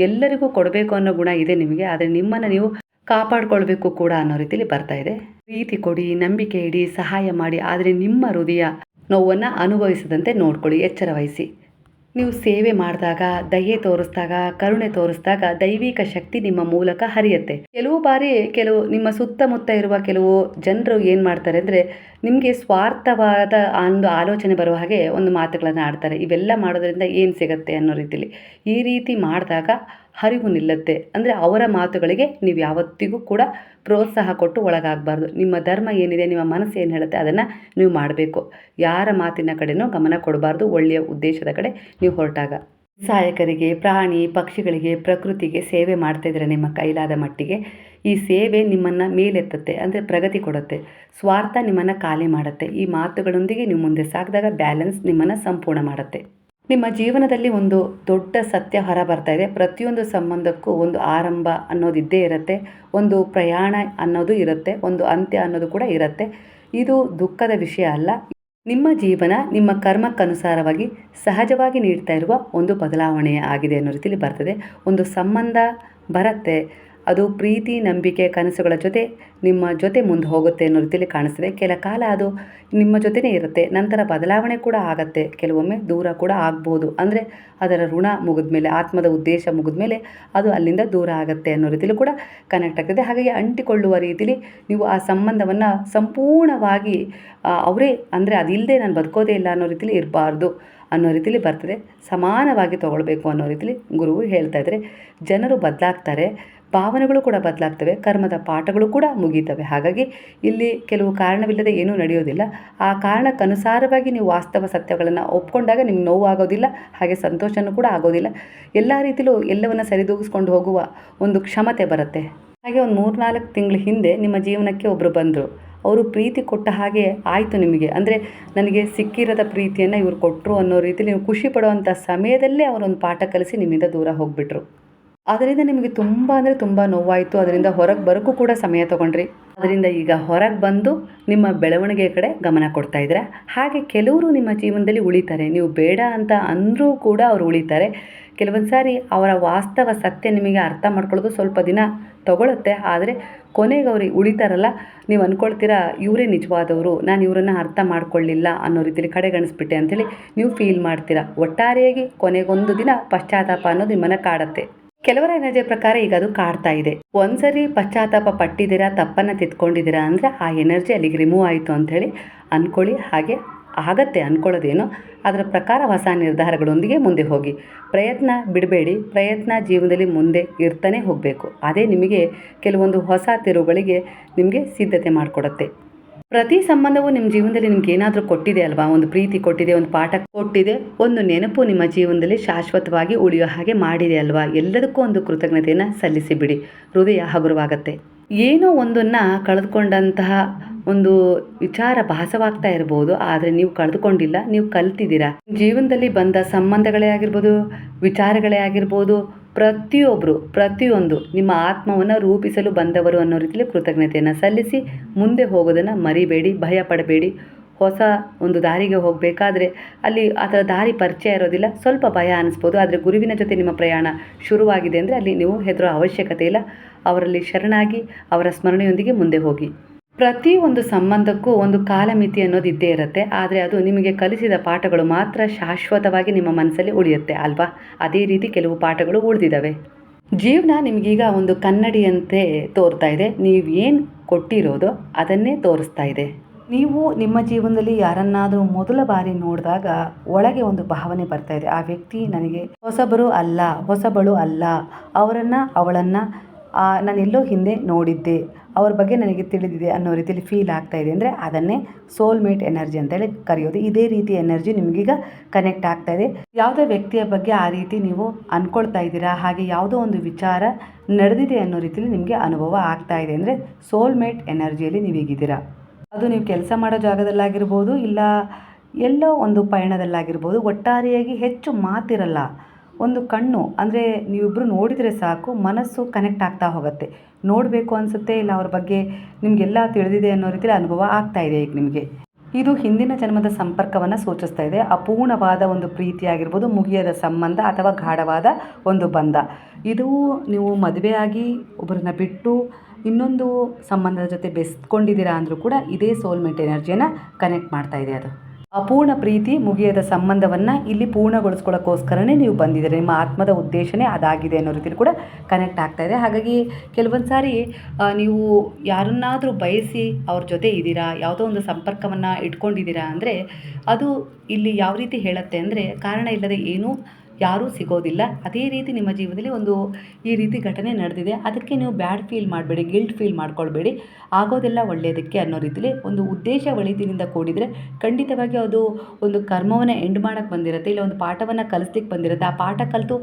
ಎಲ್ಲರಿಗೂ ಕೊಡಬೇಕು ಅನ್ನೋ ಗುಣ ಇದೆ ನಿಮಗೆ, ಆದರೆ ನಿಮ್ಮನ್ನು ನೀವು ಕಾಪಾಡ್ಕೊಳ್ಬೇಕು ಕೂಡ ಅನ್ನೋ ರೀತಿಯಲ್ಲಿ ಬರ್ತಾ ಇದೆ. ಪ್ರೀತಿ ಕೊಡಿ, ನಂಬಿಕೆ ಇಡಿ, ಸಹಾಯ ಮಾಡಿ, ಆದರೆ ನಿಮ್ಮ ಹೃದಯ ನೋವನ್ನು ಅನುಭವಿಸದಂತೆ ನೋಡ್ಕೊಳ್ಳಿ, ಎಚ್ಚರ ವಹಿಸಿ. ನೀವು ಸೇವೆ ಮಾಡಿದಾಗ, ದಯೆ ತೋರಿಸಿದಾಗ, ಕರುಣೆ ತೋರಿಸಿದಾಗ ದೈವಿಕ ಶಕ್ತಿ ನಿಮ್ಮ ಮೂಲಕ ಹರಿಯುತ್ತೆ. ಕೆಲವು ಬಾರಿ ನಿಮ್ಮ ಸುತ್ತಮುತ್ತ ಇರುವ ಕೆಲವು ಜನರು ಏನು ಮಾಡ್ತಾರೆ ಅಂದರೆ ನಿಮಗೆ ಸ್ವಾರ್ಥವಾದ ಒಂದು ಆಲೋಚನೆ ಬರುವ ಹಾಗೆ ಒಂದು ಮಾತುಗಳನ್ನು ಆಡ್ತಾರೆ. ಇವೆಲ್ಲ ಮಾಡೋದ್ರಿಂದ ಏನು ಸಿಗುತ್ತೆ ಅನ್ನೋ ರೀತಿಲಿ. ಈ ರೀತಿ ಮಾಡಿದಾಗ ಹರಿವು ನಿಲ್ಲುತ್ತೆ. ಅಂದರೆ ಅವರ ಮಾತುಗಳಿಗೆ ನೀವು ಯಾವತ್ತಿಗೂ ಕೂಡ ಪ್ರೋತ್ಸಾಹ ಕೊಟ್ಟು ಒಳಗಾಗಬಾರ್ದು. ನಿಮ್ಮ ಧರ್ಮ ಏನಿದೆ, ನಿಮ್ಮ ಮನಸ್ಸು ಏನು ಹೇಳುತ್ತೆ ಅದನ್ನು ನೀವು ಮಾಡಬೇಕು. ಯಾರ ಮಾತಿನ ಕಡೆನೂ ಗಮನ ಕೊಡಬಾರ್ದು. ಒಳ್ಳೆಯ ಉದ್ದೇಶದ ಕಡೆ ನೀವು ಹೊರಟಾಗ ಸಹಾಯಕರಿಗೆ, ಪ್ರಾಣಿ ಪಕ್ಷಿಗಳಿಗೆ, ಪ್ರಕೃತಿಗೆ ಸೇವೆ ಮಾಡ್ತಾಯಿದ್ರೆ ನಿಮ್ಮ ಕೈಲಾದ ಮಟ್ಟಿಗೆ ಈ ಸೇವೆ ನಿಮ್ಮನ್ನು ಮೇಲೆತ್ತುತ್ತೆ, ಅಂದರೆ ಪ್ರಗತಿ ಕೊಡುತ್ತೆ. ಸ್ವಾರ್ಥ ನಿಮ್ಮನ್ನು ಖಾಲಿ ಮಾಡುತ್ತೆ. ಈ ಮಾತುಗಳೊಂದಿಗೆ ನೀವು ಮುಂದೆ ಸಾಗಿದಾಗ ಬ್ಯಾಲೆನ್ಸ್ ನಿಮ್ಮನ್ನು ಸಂಪೂರ್ಣ ಮಾಡುತ್ತೆ. ನಿಮ್ಮ ಜೀವನದಲ್ಲಿ ಒಂದು ದೊಡ್ಡ ಸತ್ಯ ಹೊರ ಬರ್ತಾ ಇದೆ. ಪ್ರತಿಯೊಂದು ಸಂಬಂಧಕ್ಕೂ ಒಂದು ಆರಂಭ ಅನ್ನೋದು ಇದ್ದೇ ಇರುತ್ತೆ, ಒಂದು ಪ್ರಯಾಣ ಅನ್ನೋದು ಇರುತ್ತೆ, ಒಂದು ಅಂತ್ಯ ಅನ್ನೋದು ಕೂಡ ಇರುತ್ತೆ. ಇದು ದುಃಖದ ವಿಷಯ ಅಲ್ಲ. ನಿಮ್ಮ ಜೀವನ ನಿಮ್ಮ ಕರ್ಮಕ್ಕನುಸಾರವಾಗಿ ಸಹಜವಾಗಿ ನೀಡ್ತಾ ಇರುವ ಒಂದು ಬದಲಾವಣೆ ಆಗಿದೆ ಅನ್ನೋ ರೀತಿಯಲ್ಲಿ ಬರ್ತದೆ. ಒಂದು ಸಂಬಂಧ ಬರುತ್ತೆ, ಅದು ಪ್ರೀತಿ, ನಂಬಿಕೆ, ಕನಸುಗಳ ಜೊತೆ ನಿಮ್ಮ ಜೊತೆ ಮುಂದೆ ಹೋಗುತ್ತೆ ಅನ್ನೋ ರೀತಿಯಲ್ಲಿ ಕಾಣಿಸ್ತದೆ. ಕೆಲ ಕಾಲ ಅದು ನಿಮ್ಮ ಜೊತೆನೇ ಇರುತ್ತೆ, ನಂತರ ಬದಲಾವಣೆ ಕೂಡ ಆಗುತ್ತೆ, ಕೆಲವೊಮ್ಮೆ ದೂರ ಕೂಡ ಆಗ್ಬೋದು. ಅಂದರೆ ಅದರ ಋಣ ಮುಗಿದ ಮೇಲೆ, ಆತ್ಮದ ಉದ್ದೇಶ ಮುಗಿದ ಮೇಲೆ ಅದು ಅಲ್ಲಿಂದ ದೂರ ಆಗುತ್ತೆ ಅನ್ನೋ ರೀತಿಯಲ್ಲಿ ಕೂಡ ಕನೆಕ್ಟ್ ಆಗ್ತದೆ. ಹಾಗಾಗಿ ಅಂಟಿಕೊಳ್ಳುವ ರೀತಿಲಿ ನೀವು ಆ ಸಂಬಂಧವನ್ನು ಸಂಪೂರ್ಣವಾಗಿ ಅವರೇ ಅಂದರೆ ಅದಿಲ್ಲದೆ ನಾನು ಬದುಕೋದೇ ಇಲ್ಲ ಅನ್ನೋ ರೀತಿಲಿ ಇರಬಾರ್ದು ಅನ್ನೋ ರೀತಿಲಿ ಬರ್ತದೆ. ಸಮಾನವಾಗಿ ತೊಗೊಳ್ಬೇಕು ಅನ್ನೋ ರೀತಿಲಿ ಗುರುವು ಹೇಳ್ತಾ ಇದ್ದಾರೆ. ಜನರು ಬದಲಾಗ್ತಾರೆ, ಭಾವನೆಗಳು ಕೂಡ ಬದಲಾಗ್ತವೆ, ಕರ್ಮದ ಪಾಠಗಳು ಕೂಡ ಮುಗೀತವೆ. ಹಾಗಾಗಿ ಇಲ್ಲಿ ಕೆಲವು ಕಾರಣವಿಲ್ಲದೆ ಏನೂ ನಡೆಯೋದಿಲ್ಲ. ಆ ಕಾರಣಕ್ಕನುಸಾರವಾಗಿ ನೀವು ವಾಸ್ತವ ಸತ್ಯಗಳನ್ನು ಒಪ್ಕೊಂಡಾಗ ನಿಮ್ಗೆ ನೋವು ಆಗೋದಿಲ್ಲ, ಹಾಗೆ ಸಂತೋಷನೂ ಕೂಡ ಆಗೋದಿಲ್ಲ. ಎಲ್ಲ ರೀತಿಲೂ ಎಲ್ಲವನ್ನು ಸರಿದೂಗಿಸ್ಕೊಂಡು ಹೋಗುವ ಒಂದು ಕ್ಷಮತೆ ಬರುತ್ತೆ. ಹಾಗೆ ಒಂದು 3-4 ತಿಂಗಳ ಹಿಂದೆ ನಿಮ್ಮ ಜೀವನಕ್ಕೆ ಒಬ್ಬರು ಬಂದರು. ಅವರು ಪ್ರೀತಿ ಕೊಟ್ಟ ಹಾಗೆ ಆಯಿತು ನಿಮಗೆ. ಅಂದರೆ ನನಗೆ ಸಿಕ್ಕಿರದ ಪ್ರೀತಿಯನ್ನು ಇವರು ಕೊಟ್ಟರು ಅನ್ನೋ ರೀತಿಯಲ್ಲಿ ನೀವು ಖುಷಿ ಪಡುವಂಥ ಸಮಯದಲ್ಲೇ ಅವರೊಂದು ಪಾಠ ಕಲಿಸಿ ನಿಮ್ಮಿಂದ ದೂರ ಹೋಗಿಬಿಟ್ರು. ಅದರಿಂದ ನಿಮಗೆ ತುಂಬ ಅಂದರೆ ತುಂಬ ನೋವಾಯಿತು. ಅದರಿಂದ ಹೊರಗೆ ಬರೋಕ್ಕೂ ಕೂಡ ಸಮಯ ತೊಗೊಂಡ್ರಿ. ಅದರಿಂದ ಈಗ ಹೊರಗೆ ಬಂದು ನಿಮ್ಮ ಬೆಳವಣಿಗೆ ಕಡೆ ಗಮನ ಕೊಡ್ತಾ ಇದ್ದೀರಾ. ಹಾಗೆ ಕೆಲವರು ನಿಮ್ಮ ಜೀವನದಲ್ಲಿ ಉಳಿತಾರೆ. ನೀವು ಬೇಡ ಅಂತ ಅಂದರೂ ಕೂಡ ಅವರು ಉಳಿತಾರೆ. ಕೆಲವೊಂದು ಸಾರಿ ಅವರ ವಾಸ್ತವ ಸತ್ಯ ನಿಮಗೆ ಅರ್ಥ ಮಾಡ್ಕೊಳ್ಳೋದು ಸ್ವಲ್ಪ ದಿನ ತಗೊಳುತ್ತೆ. ಆದರೆ ಕೊನೆಗೆ ಅವ್ರಿಗೆ ಉಳಿತಾರಲ್ಲ, ನೀವು ಅಂದ್ಕೊಳ್ತೀರಾ ಇವರೇ ನಿಜವಾದವರು, ನಾನು ಇವರನ್ನು ಅರ್ಥ ಮಾಡ್ಕೊಳ್ಳಿಲ್ಲ ಅನ್ನೋ ರೀತಿಯಲ್ಲಿ ಕಡೆಗಣಿಸ್ಬಿಟ್ಟೆ ಅಂಥೇಳಿ ನೀವು ಫೀಲ್ ಮಾಡ್ತೀರಾ. ಒಟ್ಟಾರೆಯಾಗಿ ಕೊನೆಗೊಂದು ದಿನ ಪಶ್ಚಾತ್ತಾಪ ಅನ್ನೋದು ನಿಮ್ಮನ್ನು ಕಾಡುತ್ತೆ. ಕೆಲವರ ಎನರ್ಜಿ ಪ್ರಕಾರ ಈಗ ಅದು ಕಾಡ್ತಾ ಇದೆ. ಒಂದ್ಸರಿ ಪಶ್ಚಾತ್ತಾಪ ಪಟ್ಟಿದ್ದೀರಾ, ತಪ್ಪನ್ನು ತಿದ್ಕೊಂಡಿದ್ದೀರಾ ಅಂದರೆ ಆ ಎನರ್ಜಿ ಅಲ್ಲಿಗೆ ರಿಮೂವ್ ಆಯಿತು ಅಂಥೇಳಿ ಅಂದ್ಕೊಳ್ಳಿ. ಹಾಗೆ ಆಗತ್ತೆ ಅಂದ್ಕೊಳ್ಳೋದೇನು, ಅದರ ಪ್ರಕಾರ ಹೊಸ ನಿರ್ಧಾರಗಳೊಂದಿಗೆ ಮುಂದೆ ಹೋಗಿ. ಪ್ರಯತ್ನ ಬಿಡಬೇಡಿ. ಪ್ರಯತ್ನ ಜೀವನದಲ್ಲಿ ಮುಂದೆ ಇರ್ತಾನೆ ಹೋಗಬೇಕು. ಅದೇ ನಿಮಗೆ ಕೆಲವೊಂದು ಹೊಸ ತಿರುವುಗಳಿಗೆ ನಿಮಗೆ ಸಿದ್ಧತೆ ಮಾಡಿಕೊಡುತ್ತೆ. ಪ್ರತಿ ಸಂಬಂಧವು ನಿಮ್ಮ ಜೀವನದಲ್ಲಿ ನಿಮ್ಗೆ ಏನಾದರೂ ಕೊಟ್ಟಿದೆ ಅಲ್ವಾ? ಒಂದು ಪ್ರೀತಿ ಕೊಟ್ಟಿದೆ, ಒಂದು ಪಾಠ ಕೊಟ್ಟಿದೆ, ಒಂದು ನೆನಪು ನಿಮ್ಮ ಜೀವನದಲ್ಲಿ ಶಾಶ್ವತವಾಗಿ ಉಳಿಯೋ ಹಾಗೆ ಮಾಡಿದೆ ಅಲ್ವಾ? ಎಲ್ಲದಕ್ಕೂ ಒಂದು ಕೃತಜ್ಞತೆಯನ್ನು ಸಲ್ಲಿಸಿಬಿಡಿ. ಹೃದಯ ಹಗುರವಾಗತ್ತೆ. ಏನೋ ಒಂದನ್ನು ಕಳೆದುಕೊಂಡಂತಹ ಒಂದು ವಿಚಾರ ಭಾಸವಾಗ್ತಾ ಇರ್ಬೋದು, ಆದರೆ ನೀವು ಕಳೆದುಕೊಂಡಿಲ್ಲ, ನೀವು ಕಲ್ತಿದ್ದೀರಾ. ಜೀವನದಲ್ಲಿ ಬಂದ ಸಂಬಂಧಗಳೇ ಆಗಿರ್ಬೋದು, ವಿಚಾರಗಳೇ ಆಗಿರ್ಬೋದು, ಪ್ರತಿಯೊಂದು ನಿಮ್ಮ ಆತ್ಮವನ್ನು ರೂಪಿಸಲು ಬಂದವರು ಅನ್ನೋ ರೀತಿಯಲ್ಲಿ ಕೃತಜ್ಞತೆಯನ್ನು ಸಲ್ಲಿಸಿ ಮುಂದೆ ಹೋಗೋದನ್ನು ಮರಿಬೇಡಿ. ಭಯ ಪಡಬೇಡಿ. ಹೊಸ ಒಂದು ದಾರಿಗೆ ಹೋಗಬೇಕಾದ್ರೆ ಅಲ್ಲಿ ಅದರ ದಾರಿ ಪರಿಚಯ ಇರೋದಿಲ್ಲ, ಸ್ವಲ್ಪ ಭಯ ಅನ್ನಿಸ್ಬೋದು. ಆದರೆ ಗುರುವಿನ ಜೊತೆ ನಿಮ್ಮ ಪ್ರಯಾಣ ಶುರುವಾಗಿದೆ ಅಂದರೆ ಅಲ್ಲಿ ನೀವು ಹೆದರೋ ಅವಶ್ಯಕತೆ ಇಲ್ಲ. ಅವರಲ್ಲಿ ಶರಣಾಗಿ ಅವರ ಸ್ಮರಣೆಯೊಂದಿಗೆ ಮುಂದೆ ಹೋಗಿ. ಪ್ರತಿ ಒಂದು ಸಂಬಂಧಕ್ಕೂ ಒಂದು ಕಾಲಮಿತಿ ಅನ್ನೋದು ಇದ್ದೇ ಇರುತ್ತೆ. ಆದರೆ ಅದು ನಿಮಗೆ ಕಲಿಸಿದ ಪಾಠಗಳು ಮಾತ್ರ ಶಾಶ್ವತವಾಗಿ ನಿಮ್ಮ ಮನಸ್ಸಲ್ಲಿ ಉಳಿಯುತ್ತೆ ಅಲ್ವಾ? ಅದೇ ರೀತಿ ಕೆಲವು ಪಾಠಗಳು ಉಳಿದಿದ್ದಾವೆ. ಜೀವನ ನಿಮಗೀಗ ಒಂದು ಕನ್ನಡಿಯಂತೆ ತೋರ್ತಾ ಇದೆ. ನೀವೇನು ಕೊಟ್ಟಿರೋದೋ ಅದನ್ನೇ ತೋರಿಸ್ತಾ ಇದೆ. ನೀವು ನಿಮ್ಮ ಜೀವನದಲ್ಲಿ ಯಾರನ್ನಾದರೂ ಮೊದಲ ಬಾರಿ ನೋಡಿದಾಗ ಒಳಗೆ ಒಂದು ಭಾವನೆ ಬರ್ತಾ ಇದೆ. ಆ ವ್ಯಕ್ತಿ ನನಗೆ ಹೊಸಬಳು ಅಲ್ಲ, ಅವಳನ್ನು ನಾನೆಲ್ಲೋ ಹಿಂದೆ ನೋಡಿದ್ದೆ, ಅವ್ರ ಬಗ್ಗೆ ನನಗೆ ತಿಳಿದಿದೆ ಅನ್ನೋ ರೀತಿಯಲ್ಲಿ ಫೀಲ್ ಆಗ್ತಾ ಇದೆ ಅಂದರೆ ಅದನ್ನೇ ಸೋಲ್ಮೇಟ್ ಎನರ್ಜಿ ಅಂತೇಳಿ ಕರೆಯೋದು. ಇದೇ ರೀತಿ ಎನರ್ಜಿ ನಿಮಗೀಗ ಕನೆಕ್ಟ್ ಆಗ್ತಾ ಇದೆ. ಯಾವುದೋ ವ್ಯಕ್ತಿಯ ಬಗ್ಗೆ ಆ ರೀತಿ ನೀವು ಅಂದ್ಕೊಳ್ತಾ ಇದ್ದೀರಾ, ಹಾಗೆ ಯಾವುದೋ ಒಂದು ವಿಚಾರ ನಡೆದಿದೆ ಅನ್ನೋ ರೀತಿಯಲ್ಲಿ ನಿಮಗೆ ಅನುಭವ ಆಗ್ತಾ ಇದೆ ಅಂದರೆ ಸೋಲ್ಮೇಟ್ ಎನರ್ಜಿಯಲ್ಲಿ ನೀವೀಗಿದ್ದೀರಾ. ಅದು ನೀವು ಕೆಲಸ ಮಾಡೋ ಜಾಗದಲ್ಲಾಗಿರ್ಬೋದು, ಇಲ್ಲ ಎಲ್ಲೋ ಒಂದು ಪಯಣದಲ್ಲಾಗಿರ್ಬೋದು. ಒಟ್ಟಾರೆಯಾಗಿ ಹೆಚ್ಚು ಮಾತಿರಲ್ಲ, ಒಂದು ಕಣ್ಣು ಅಂದರೆ ನೀವಿಬ್ಬರು ನೋಡಿದರೆ ಸಾಕು ಮನಸ್ಸು ಕನೆಕ್ಟ್ ಆಗ್ತಾ ಹೋಗುತ್ತೆ. ನೋಡಬೇಕು ಅನಿಸುತ್ತೆ, ಇಲ್ಲ ಅವ್ರ ಬಗ್ಗೆ ನಿಮಗೆಲ್ಲ ತಿಳಿದಿದೆ ಅನ್ನೋ ರೀತಿಯಲ್ಲಿ ಅನುಭವ ಆಗ್ತಾ ಇದೆ ಈಗ ನಿಮಗೆ. ಇದು ಹಿಂದಿನ ಜನ್ಮದ ಸಂಪರ್ಕವನ್ನು ಸೂಚಿಸ್ತಾ ಇದೆ. ಅಪೂರ್ಣವಾದ ಒಂದು ಪ್ರೀತಿ ಆಗಿರ್ಬೋದು, ಮುಗಿಯದ ಸಂಬಂಧ ಅಥವಾ ಗಾಢವಾದ ಒಂದು ಬಂಧ. ಇದು ನೀವು ಮದುವೆಯಾಗಿ ಒಬ್ಬರನ್ನ ಬಿಟ್ಟು ಇನ್ನೊಂದು ಸಂಬಂಧದ ಜೊತೆ ಬೆಸ್ಕೊಂಡಿದ್ದೀರಾ ಅಂದರೂ ಕೂಡ ಇದೇ ಸೋಲ್ಮೇಟ್ ಎನರ್ಜಿಯನ್ನು ಕನೆಕ್ಟ್ ಮಾಡ್ತಾ ಇದೆ. ಅದು ಅಪೂರ್ಣ ಪ್ರೀತಿ, ಮುಗಿಯದ ಸಂಬಂಧವನ್ನು ಇಲ್ಲಿ ಪೂರ್ಣಗೊಳಿಸ್ಕೊಳ್ಳೋಕ್ಕೋಸ್ಕರನೇ ನೀವು ಬಂದಿದ್ದೀರಿ. ನಿಮ್ಮ ಆತ್ಮದ ಉದ್ದೇಶನೇ ಅದಾಗಿದೆ ಅನ್ನೋ ರೀತಿಯಲ್ಲಿ ಕೂಡ ಕನೆಕ್ಟ್ ಆಗ್ತಾ ಇದೆ. ಹಾಗಾಗಿ ಕೆಲವೊಂದು ಸಾರಿ ನೀವು ಯಾರನ್ನಾದರೂ ಬಯಸಿ ಅವ್ರ ಜೊತೆ ಇದ್ದೀರಾ, ಯಾವುದೋ ಒಂದು ಸಂಪರ್ಕವನ್ನು ಇಟ್ಕೊಂಡಿದ್ದೀರಾ ಅಂದರೆ ಅದು ಇಲ್ಲಿ ಯಾವ ರೀತಿ ಹೇಳುತ್ತೆ ಅಂದರೆ ಕಾರಣ ಇಲ್ಲದೆ ಏನೂ ಯಾರೂ ಸಿಗೋದಿಲ್ಲ. ಅದೇ ರೀತಿ ನಿಮ್ಮ ಜೀವನದಲ್ಲಿ ಒಂದು ಈ ರೀತಿ ಘಟನೆ ನಡೆದಿದೆ, ಅದಕ್ಕೆ ನೀವು ಬ್ಯಾಡ್ ಫೀಲ್ ಮಾಡಬೇಡಿ, ಗಿಲ್ಟ್ ಫೀಲ್ ಮಾಡ್ಕೊಳ್ಬೇಡಿ. ಆಗೋದೆಲ್ಲ ಒಳ್ಳೆಯದಕ್ಕೆ ಅನ್ನೋ ರೀತಿಯಲ್ಲಿ ಒಂದು ಉದ್ದೇಶ ಒಳಿತಿನಿಂದ ಕೂಡಿದರೆ ಖಂಡಿತವಾಗಿ ಅದು ಒಂದು ಕರ್ಮವನ್ನು ಎಂಡ್ ಮಾಡೋಕ್ಕೆ ಬಂದಿರುತ್ತೆ, ಇಲ್ಲ ಒಂದು ಪಾಠವನ್ನು ಕಲಿಸ್ಲಿಕ್ಕೆ ಬಂದಿರುತ್ತೆ. ಆ ಪಾಠ ಕಲಿತು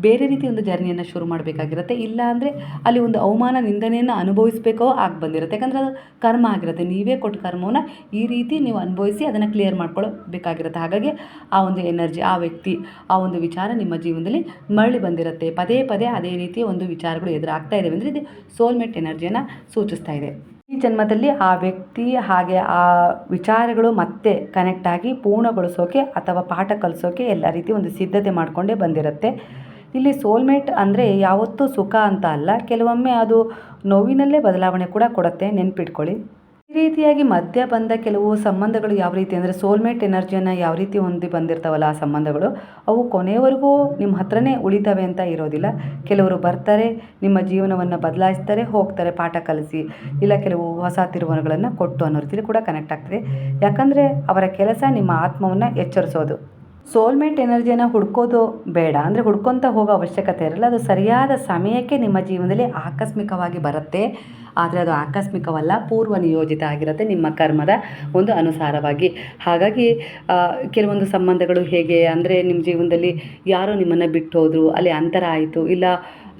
ಬೇರೆ ರೀತಿ ಒಂದು ಜರ್ನಿಯನ್ನು ಶುರು ಮಾಡಬೇಕಾಗಿರುತ್ತೆ. ಇಲ್ಲ ಅಂದರೆ ಅಲ್ಲಿ ಒಂದು ಅವಮಾನ ನಿಂದನೆಯನ್ನು ಅನುಭವಿಸಬೇಕೋ ಆಗಿ ಬಂದಿರುತ್ತೆ. ಯಾಕಂದರೆ ಅದು ಕರ್ಮ ಆಗಿರುತ್ತೆ. ನೀವೇ ಕೊಟ್ಟ ಕರ್ಮವನ್ನು ಈ ರೀತಿ ನೀವು ಅನುಭವಿಸಿ ಅದನ್ನು ಕ್ಲಿಯರ್ ಮಾಡ್ಕೊಳ್ಬೇಕಾಗಿರುತ್ತೆ. ಹಾಗಾಗಿ ಆ ಒಂದು ಎನರ್ಜಿ, ಆ ವ್ಯಕ್ತಿ, ಆ ಒಂದು ವಿಚಾರ ನಿಮ್ಮ ಜೀವನದಲ್ಲಿ ಮರಳಿ ಬಂದಿರುತ್ತೆ. ಪದೇ ಪದೇ ಅದೇ ರೀತಿಯ ಒಂದು ವಿಚಾರಗಳು ಎದುರಾಗ್ತಾ ಇದ್ದಾವೆ ಅಂದರೆ ಇದು ಸೋಲ್ಮೇಟ್ ಎನರ್ಜಿಯನ್ನು ಸೂಚಿಸ್ತಾ ಇದೆ. ಈ ಜನ್ಮದಲ್ಲಿ ಆ ವ್ಯಕ್ತಿ ಹಾಗೆ ಆ ವಿಚಾರಗಳು ಮತ್ತೆ ಕನೆಕ್ಟ್ ಆಗಿ ಪೂರ್ಣಗೊಳಿಸೋಕೆ ಅಥವಾ ಪಾಠ ಕಲಿಸೋಕೆ ಎಲ್ಲ ರೀತಿ ಒಂದು ಸಿದ್ಧತೆ ಮಾಡಿಕೊಂಡೇ ಬಂದಿರುತ್ತೆ. ಇಲ್ಲಿ ಸೋಲ್ಮೇಟ್ ಅಂದರೆ ಯಾವತ್ತೂ ಸುಖ ಅಂತ ಅಲ್ಲ, ಕೆಲವೊಮ್ಮೆ ಅದು ನೋವಿನಲ್ಲೇ ಬದಲಾವಣೆ ಕೂಡ ಕೊಡುತ್ತೆ, ನೆನ್ಪಿಟ್ಕೊಳ್ಳಿ. ಈ ರೀತಿಯಾಗಿ ಮಧ್ಯ ಬಂದ ಕೆಲವು ಸಂಬಂಧಗಳು ಯಾವ ರೀತಿ ಅಂದರೆ ಸೋಲ್ಮೇಟ್ ಎನರ್ಜಿಯನ್ನು ಯಾವ ರೀತಿ ಹೊಂದಿ ಬಂದಿರ್ತಾವಲ್ಲ ಆ ಸಂಬಂಧಗಳು, ಅವು ಕೊನೆಯವರೆಗೂ ನಿಮ್ಮ ಹತ್ರನೇ ಉಳಿತವೆ ಅಂತ ಇರೋದಿಲ್ಲ. ಕೆಲವರು ಬರ್ತಾರೆ, ನಿಮ್ಮ ಜೀವನವನ್ನು ಬದಲಾಯಿಸ್ತಾರೆ, ಹೋಗ್ತಾರೆ ಪಾಠ ಕಲಿಸಿ, ಇಲ್ಲ ಕೆಲವು ಹೊಸ ತಿರುವುಗಳನ್ನು ಕೊಟ್ಟು ಅನ್ನೋ ರೀತಿಯಲ್ಲಿ ಕೂಡ ಕನೆಕ್ಟ್ ಆಗ್ತದೆ. ಯಾಕಂದರೆ ಅವರ ಕೆಲಸ ನಿಮ್ಮ ಆತ್ಮವನ್ನು ಎಚ್ಚರಿಸೋದು. ಸೋಲ್ಮೇಟ್ ಎನರ್ಜಿಯನ್ನು ಹುಡ್ಕೋದು ಬೇಡ, ಅಂದರೆ ಹುಡ್ಕೊತ ಹೋಗೋ ಅವಶ್ಯಕತೆ ಇರಲ್ಲ. ಅದು ಸರಿಯಾದ ಸಮಯಕ್ಕೆ ನಿಮ್ಮ ಜೀವನದಲ್ಲಿ ಆಕಸ್ಮಿಕವಾಗಿ ಬರುತ್ತೆ. ಆದರೆ ಅದು ಆಕಸ್ಮಿಕವಲ್ಲ, ಪೂರ್ವ ನಿಯೋಜಿತ ಆಗಿರುತ್ತೆ ನಿಮ್ಮ ಕರ್ಮದ ಒಂದು ಅನುಸಾರವಾಗಿ. ಹಾಗಾಗಿ ಕೆಲವೊಂದು ಸಂಬಂಧಗಳು ಹೇಗೆ ಅಂದರೆ ನಿಮ್ಮ ಜೀವನದಲ್ಲಿ ಯಾರೋ ನಿಮ್ಮನ್ನು ಬಿಟ್ಟು ಹೋದರು, ಅಲ್ಲಿ ಅಂತರ ಆಯಿತು, ಇಲ್ಲ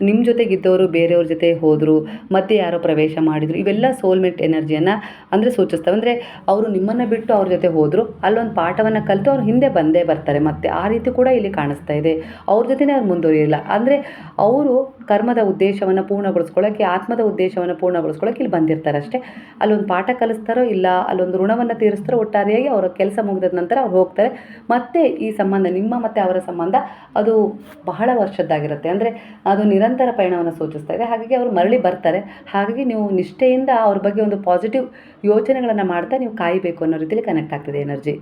ನಿಮ್ಮ ಜೊತೆಗಿದ್ದವರು ಬೇರೆಯವ್ರ ಜೊತೆ ಹೋದರು, ಮತ್ತೆ ಯಾರೋ ಪ್ರವೇಶ ಮಾಡಿದರು. ಇವೆಲ್ಲ ಸೋಲ್ಮೇಟ್ ಎನರ್ಜಿಯನ್ನು ಅಂದರೆ ಸೂಚಿಸ್ತವೆ. ಅಂದರೆ ಅವರು ನಿಮ್ಮನ್ನು ಬಿಟ್ಟು ಅವ್ರ ಜೊತೆ ಹೋದರು, ಅಲ್ಲೊಂದು ಪಾಠವನ್ನು ಕಲಿತು ಅವ್ರು ಹಿಂದೆ ಬಂದೇ ಬರ್ತಾರೆ ಮತ್ತೆ. ಆ ರೀತಿ ಕೂಡ ಇಲ್ಲಿ ಕಾಣಿಸ್ತಾ ಇದೆ. ಅವ್ರ ಜೊತೆನೇ ಅವ್ರು ಮುಂದುವರಿಯಿಲ್ಲ, ಅಂದರೆ ಅವರು ಕರ್ಮದ ಉದ್ದೇಶವನ್ನು ಪೂರ್ಣಗೊಳಿಸ್ಕೊಳ್ಳೋಕ್ಕೆ, ಆತ್ಮದ ಉದ್ದೇಶವನ್ನು ಪೂರ್ಣಗೊಳಿಸ್ಕೊಳ್ಳೋಕೆ ಇಲ್ಲಿ ಬಂದಿರ್ತಾರೆ ಅಷ್ಟೇ. ಅಲ್ಲೊಂದು ಪಾಠ ಕಲಿಸ್ತಾರೋ ಇಲ್ಲ ಅಲ್ಲೊಂದು ಋಣವನ್ನು ತೀರಿಸ್ತಾರೋ, ಒಟ್ಟಾರೆಯಾಗಿ ಅವರ ಕೆಲಸ ಮುಗಿದ ನಂತರ ಅವ್ರು ಹೋಗ್ತಾರೆ. ಮತ್ತು ಈ ಸಂಬಂಧ, ನಿಮ್ಮ ಮತ್ತು ಅವರ ಸಂಬಂಧ ಅದು ಬಹಳ ವರ್ಷದ್ದಾಗಿರುತ್ತೆ, ಅಂದರೆ ಅದು ನಿರಂತರ ಪಯಣವನ್ನು ಸೂಚಿಸ್ತಾ ಇದೆ. ಹಾಗಾಗಿ ಅವರು ಮರಳಿ ಬರ್ತಾರೆ. ಹಾಗಾಗಿ ನೀವು ನಿಷ್ಠೆಯಿಂದ ಅವ್ರ ಬಗ್ಗೆ ಒಂದು ಪಾಸಿಟಿವ್ ಯೋಚನೆಗಳನ್ನು ಮಾಡ್ತಾ ನೀವು ಕಾಯಬೇಕು ಅನ್ನೋ ರೀತಿಯಲ್ಲಿ ಕನೆಕ್ಟ್ ಆಗ್ತದೆ ಎನರ್ಜಿ.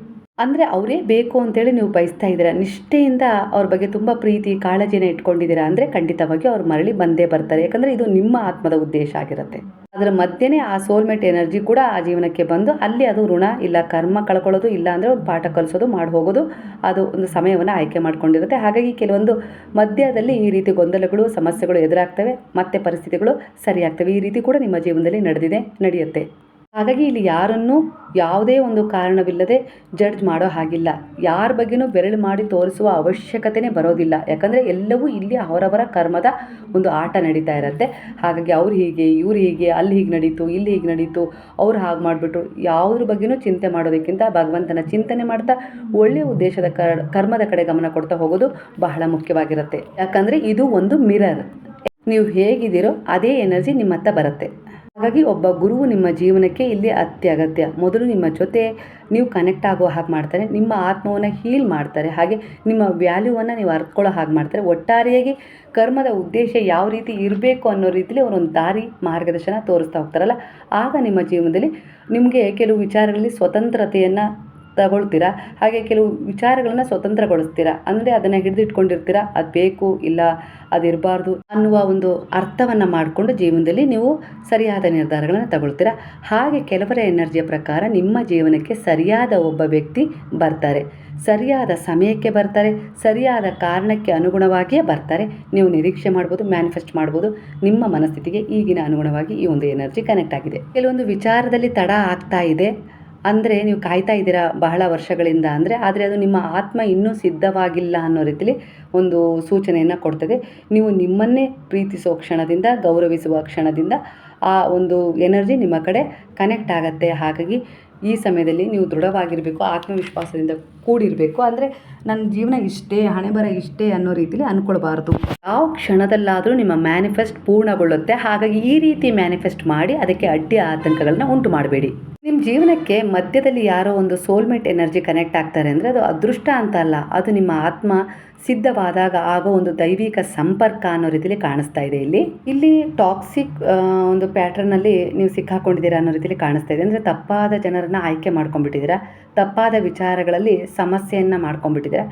ಅಂದರೆ ಅವರೇ ಬೇಕು ಅಂತೇಳಿ ನೀವು ಬಯಸ್ತಾ ಇದ್ದೀರಾ, ನಿಷ್ಠೆಯಿಂದ ಅವ್ರ ಬಗ್ಗೆ ತುಂಬ ಪ್ರೀತಿ ಕಾಳಜಿನ ಇಟ್ಕೊಂಡಿದ್ದೀರಾ ಅಂದರೆ ಖಂಡಿತವಾಗಿ ಅವ್ರು ಮರಳಿ ಬಂದೇ ಬರ್ತಾರೆ. ಯಾಕಂದರೆ ಇದು ನಿಮ್ಮ ಆತ್ಮದ ಉದ್ದೇಶ ಆಗಿರುತ್ತೆ. ಅದರ ಮಧ್ಯೆನೇ ಆ ಸೋಲ್ಮೇಟ್ ಎನರ್ಜಿ ಕೂಡ ಆ ಜೀವನಕ್ಕೆ ಬಂದು ಅಲ್ಲಿ ಅದು ಋಣ ಇಲ್ಲ ಕರ್ಮ ಕಳ್ಕೊಳ್ಳೋದು, ಇಲ್ಲ ಅಂದರೆ ಒಂದು ಪಾಠ ಕಲಿಸೋದು, ಮಾಡಿ ಹೋಗೋದು, ಅದು ಒಂದು ಸಮಯವನ್ನು ಆಯ್ಕೆ ಮಾಡ್ಕೊಂಡಿರುತ್ತೆ. ಹಾಗಾಗಿ ಕೆಲವೊಂದು ಮಧ್ಯದಲ್ಲಿ ಈ ರೀತಿ ಗೊಂದಲಗಳು, ಸಮಸ್ಯೆಗಳು ಎದುರಾಗ್ತವೆ, ಮತ್ತೆ ಪರಿಸ್ಥಿತಿಗಳು ಸರಿಯಾಗ್ತವೆ. ಈ ರೀತಿ ಕೂಡ ನಿಮ್ಮ ಜೀವನದಲ್ಲಿ ನಡೆಯುತ್ತೆ. ಹಾಗಾಗಿ ಇಲ್ಲಿ ಯಾರನ್ನೂ ಯಾವುದೇ ಒಂದು ಕಾರಣವಿಲ್ಲದೆ ಜಡ್ಜ್ ಮಾಡೋ ಹಾಗಿಲ್ಲ. ಯಾರ ಬಗ್ಗೆನೂ ಬೆರಳು ಮಾಡಿ ತೋರಿಸುವ ಅವಶ್ಯಕತೆಯೇ ಬರೋದಿಲ್ಲ. ಯಾಕಂದರೆ ಎಲ್ಲವೂ ಇಲ್ಲಿ ಅವರವರ ಕರ್ಮದ ಒಂದು ಆಟ ನಡೀತಾ ಇರುತ್ತೆ. ಹಾಗಾಗಿ ಅವ್ರು ಹೀಗೆ, ಇವ್ರು ಹೀಗೆ, ಅಲ್ಲಿ ಹೀಗೆ ನಡೀತು, ಇಲ್ಲಿ ಹೀಗೆ ನಡೀತು, ಅವ್ರು ಹಾಗೆ ಮಾಡಿಬಿಟ್ರು, ಯಾವುದ್ರ ಬಗ್ಗೆನೂ ಚಿಂತೆ ಮಾಡೋದಕ್ಕಿಂತ ಭಗವಂತನ ಚಿಂತನೆ ಮಾಡ್ತಾ ಒಳ್ಳೆಯ ಉದ್ದೇಶದ ಕರ್ಮದ ಕಡೆ ಗಮನ ಕೊಡ್ತಾ ಹೋಗೋದು ಬಹಳ ಮುಖ್ಯವಾಗಿರುತ್ತೆ. ಯಾಕಂದರೆ ಇದು ಒಂದು ಮಿರರ್. ನೀವು ಹೇಗಿದ್ದೀರೋ ಅದೇ ಎನರ್ಜಿ ನಿಮ್ಮ ಹತ್ರ ಬರುತ್ತೆ. ಹಾಗಾಗಿ ಒಬ್ಬ ಗುರುವು ನಿಮ್ಮ ಜೀವನಕ್ಕೆ ಇಲ್ಲಿ ಅತ್ಯಗತ್ಯ. ಮೊದಲು ನಿಮ್ಮ ಜೊತೆ ನೀವು ಕನೆಕ್ಟ್ ಆಗೋ ಹಾಗೆ ಮಾಡ್ತಾರೆ, ನಿಮ್ಮ ಆತ್ಮವನ್ನು ಹೀಲ್ ಮಾಡ್ತಾರೆ, ಹಾಗೆ ನಿಮ್ಮ ವ್ಯಾಲ್ಯೂವನ್ನು ನೀವು ಅರ್ತ್ಕೊಳ್ಳೋ ಹಾಗೆ ಮಾಡ್ತಾರೆ. ಒಟ್ಟಾರೆಯಾಗಿ ಕರ್ಮದ ಉದ್ದೇಶ ಯಾವ ರೀತಿ ಇರಬೇಕು ಅನ್ನೋ ರೀತಿಯಲ್ಲಿ ಅವರೊಂದು ದಾರಿ ಮಾರ್ಗದರ್ಶನ ತೋರಿಸ್ತಾ ಹೋಗ್ತಾರಲ್ಲ, ಆಗ ನಿಮ್ಮ ಜೀವನದಲ್ಲಿ ನಿಮಗೆ ಕೆಲವು ವಿಚಾರಗಳಲ್ಲಿ ಸ್ವತಂತ್ರತೆಯನ್ನು ತಗೊಳ್ತೀರಾ, ಹಾಗೆ ಕೆಲವು ವಿಚಾರಗಳನ್ನು ಸ್ವತಂತ್ರಗೊಳಿಸ್ತೀರಾ. ಅಂದರೆ ಅದನ್ನು ಹಿಡಿದಿಟ್ಕೊಂಡಿರ್ತೀರಾ, ಅದು ಬೇಕು ಇಲ್ಲ ಅದಿರಬಾರ್ದು ಅನ್ನುವ ಒಂದು ಅರ್ಥವನ್ನು ಮಾಡಿಕೊಂಡು ಜೀವನದಲ್ಲಿ ನೀವು ಸರಿಯಾದ ನಿರ್ಧಾರಗಳನ್ನು ತಗೊಳ್ತೀರಾ. ಹಾಗೆ ಕೆಲವರ ಎನರ್ಜಿಯ ಪ್ರಕಾರ ನಿಮ್ಮ ಜೀವನಕ್ಕೆ ಸರಿಯಾದ ಒಬ್ಬ ವ್ಯಕ್ತಿ ಬರ್ತಾರೆ, ಸರಿಯಾದ ಸಮಯಕ್ಕೆ ಬರ್ತಾರೆ, ಸರಿಯಾದ ಕಾರಣಕ್ಕೆ ಅನುಗುಣವಾಗಿಯೇ ಬರ್ತಾರೆ. ನೀವು ನಿರೀಕ್ಷೆ ಮಾಡ್ಬೋದು, ಮ್ಯಾನಿಫೆಸ್ಟ್ ಮಾಡ್ಬೋದು. ನಿಮ್ಮ ಮನಸ್ಥಿತಿಗೆ ಈಗಿನ ಅನುಗುಣವಾಗಿ ಈ ಒಂದು ಎನರ್ಜಿ ಕನೆಕ್ಟ್ ಆಗಿದೆ. ಕೆಲವೊಂದು ವಿಚಾರದಲ್ಲಿ ತಡ ಆಗ್ತಾ ಇದೆ ಅಂದರೆ ನೀವು ಕಾಯ್ತಾ ಇದ್ದೀರಾ ಬಹಳ ವರ್ಷಗಳಿಂದ ಆದರೆ ಅದು ನಿಮ್ಮ ಆತ್ಮ ಇನ್ನೂ ಸಿದ್ಧವಾಗಿಲ್ಲ ಅನ್ನೋ ರೀತಿಯಲ್ಲಿ ಒಂದು ಸೂಚನೆಯನ್ನು ಕೊಡ್ತದೆ. ನೀವು ನಿಮ್ಮನ್ನೇ ಪ್ರೀತಿಸೋ ಕ್ಷಣದಿಂದ, ಗೌರವಿಸುವ ಕ್ಷಣದಿಂದ ಆ ಒಂದು ಎನರ್ಜಿ ನಿಮ್ಮ ಕಡೆ ಕನೆಕ್ಟ್ ಆಗುತ್ತೆ. ಹಾಗಾಗಿ ಈ ಸಮಯದಲ್ಲಿ ನೀವು ದೃಢವಾಗಿರಬೇಕು, ಆತ್ಮವಿಶ್ವಾಸದಿಂದ ಕೂಡಿರಬೇಕು. ಅಂದರೆ ನನ್ನ ಜೀವನ ಇಷ್ಟೇ, ಹಣೆಬರ ಇಷ್ಟೇ ಅನ್ನೋ ರೀತಿಯಲ್ಲಿ ಅಂದ್ಕೊಳ್ಬಾರ್ದು. ಯಾವ ಕ್ಷಣದಲ್ಲಾದರೂ ನಿಮ್ಮ ಮ್ಯಾನಿಫೆಸ್ಟ್ ಪೂರ್ಣಗೊಳ್ಳುತ್ತೆ. ಹಾಗಾಗಿ ಈ ರೀತಿ ಮ್ಯಾನಿಫೆಸ್ಟ್ ಮಾಡಿ ಅದಕ್ಕೆ ಅಡ್ಡಿ ಆತಂಕಗಳನ್ನ ಉಂಟು ಮಾಡಬೇಡಿ. ನಿಮ್ಮ ಜೀವನಕ್ಕೆ ಮಧ್ಯದಲ್ಲಿ ಯಾರೋ ಒಂದು ಸೋಲ್ಮೇಟ್ ಎನರ್ಜಿ ಕನೆಕ್ಟ್ ಆಗ್ತಾರೆ ಅಂದರೆ ಅದು ಅದೃಷ್ಟ ಅಂತ ಅಲ್ಲ, ಅದು ನಿಮ್ಮ ಆತ್ಮ ಸಿದ್ಧವಾದಾಗ ಆಗೋ ಒಂದು ದೈವಿಕ ಸಂಪರ್ಕ ಅನ್ನೋ ರೀತಿಯಲ್ಲಿ ಕಾಣಿಸ್ತಾ ಇದೆ. ಇಲ್ಲಿ ಟಾಕ್ಸಿಕ್ ಒಂದು ಪ್ಯಾಟ್ರನ್ನಲ್ಲಿ ನೀವು ಸಿಕ್ಕಾಕೊಂಡಿದ್ದೀರಾ ಅನ್ನೋ ರೀತಿಯಲ್ಲಿ ಕಾಣಿಸ್ತಾ ಇದೆ. ಅಂದರೆ ತಪ್ಪಾದ ಜನರನ್ನು ಆಯ್ಕೆ ಮಾಡ್ಕೊಂಡ್ಬಿಟ್ಟಿದ್ದೀರಾ, ತಪ್ಪಾದ ವಿಚಾರಗಳಲ್ಲಿ ಸಮಸ್ಯೆಯನ್ನು ಮಾಡ್ಕೊಂಡ್ಬಿಟ್ಟಿದ್ದೀರಾ,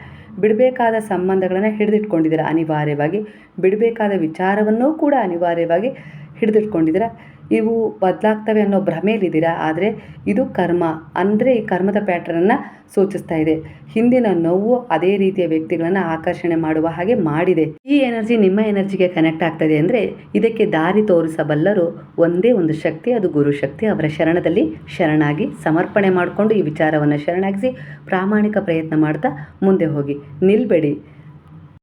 ಬಿಡಬೇಕಾದ ಸಂಬಂಧಗಳನ್ನು ಹಿಡಿದಿಟ್ಕೊಂಡಿದ್ದೀರಾ, ಅನಿವಾರ್ಯವಾಗಿ ಬಿಡಬೇಕಾದ ವಿಚಾರವನ್ನೂ ಕೂಡ ಅನಿವಾರ್ಯವಾಗಿ ಹಿಡಿದಿಟ್ಕೊಂಡಿದ್ದೀರಾ. ಇವು ಬದಲಾಗ್ತವೆ ಅನ್ನೋ ಭ್ರಮೆಯಲ್ಲಿದ್ದೀರಾ. ಆದರೆ ಇದು ಕರ್ಮ, ಅಂದರೆ ಈ ಕರ್ಮದ ಪ್ಯಾಟ್ರನ್ನ ಸೂಚಿಸ್ತಾ ಇದೆ. ಹಿಂದಿನ ನೋವು ಅದೇ ರೀತಿಯ ವ್ಯಕ್ತಿಗಳನ್ನು ಆಕರ್ಷಣೆ ಮಾಡುವ ಹಾಗೆ ಮಾಡಿದೆ. ಈ ಎನರ್ಜಿ ನಿಮ್ಮ ಎನರ್ಜಿಗೆ ಕನೆಕ್ಟ್ ಆಗ್ತದೆ ಅಂದರೆ ಇದಕ್ಕೆ ದಾರಿ ತೋರಿಸಬಲ್ಲರು ಒಂದೇ ಒಂದು ಶಕ್ತಿ, ಅದು ಗುರು ಶಕ್ತಿ. ಅವರ ಶರಣದಲ್ಲಿ ಶರಣಾಗಿ ಸಮರ್ಪಣೆ ಮಾಡಿಕೊಂಡು ಈ ವಿಚಾರವನ್ನು ಶರಣಾಗಿಸಿ ಪ್ರಾಮಾಣಿಕ ಪ್ರಯತ್ನ ಮಾಡ್ತಾ ಮುಂದೆ ಹೋಗಿ, ನಿಲ್ಬೇಡಿ.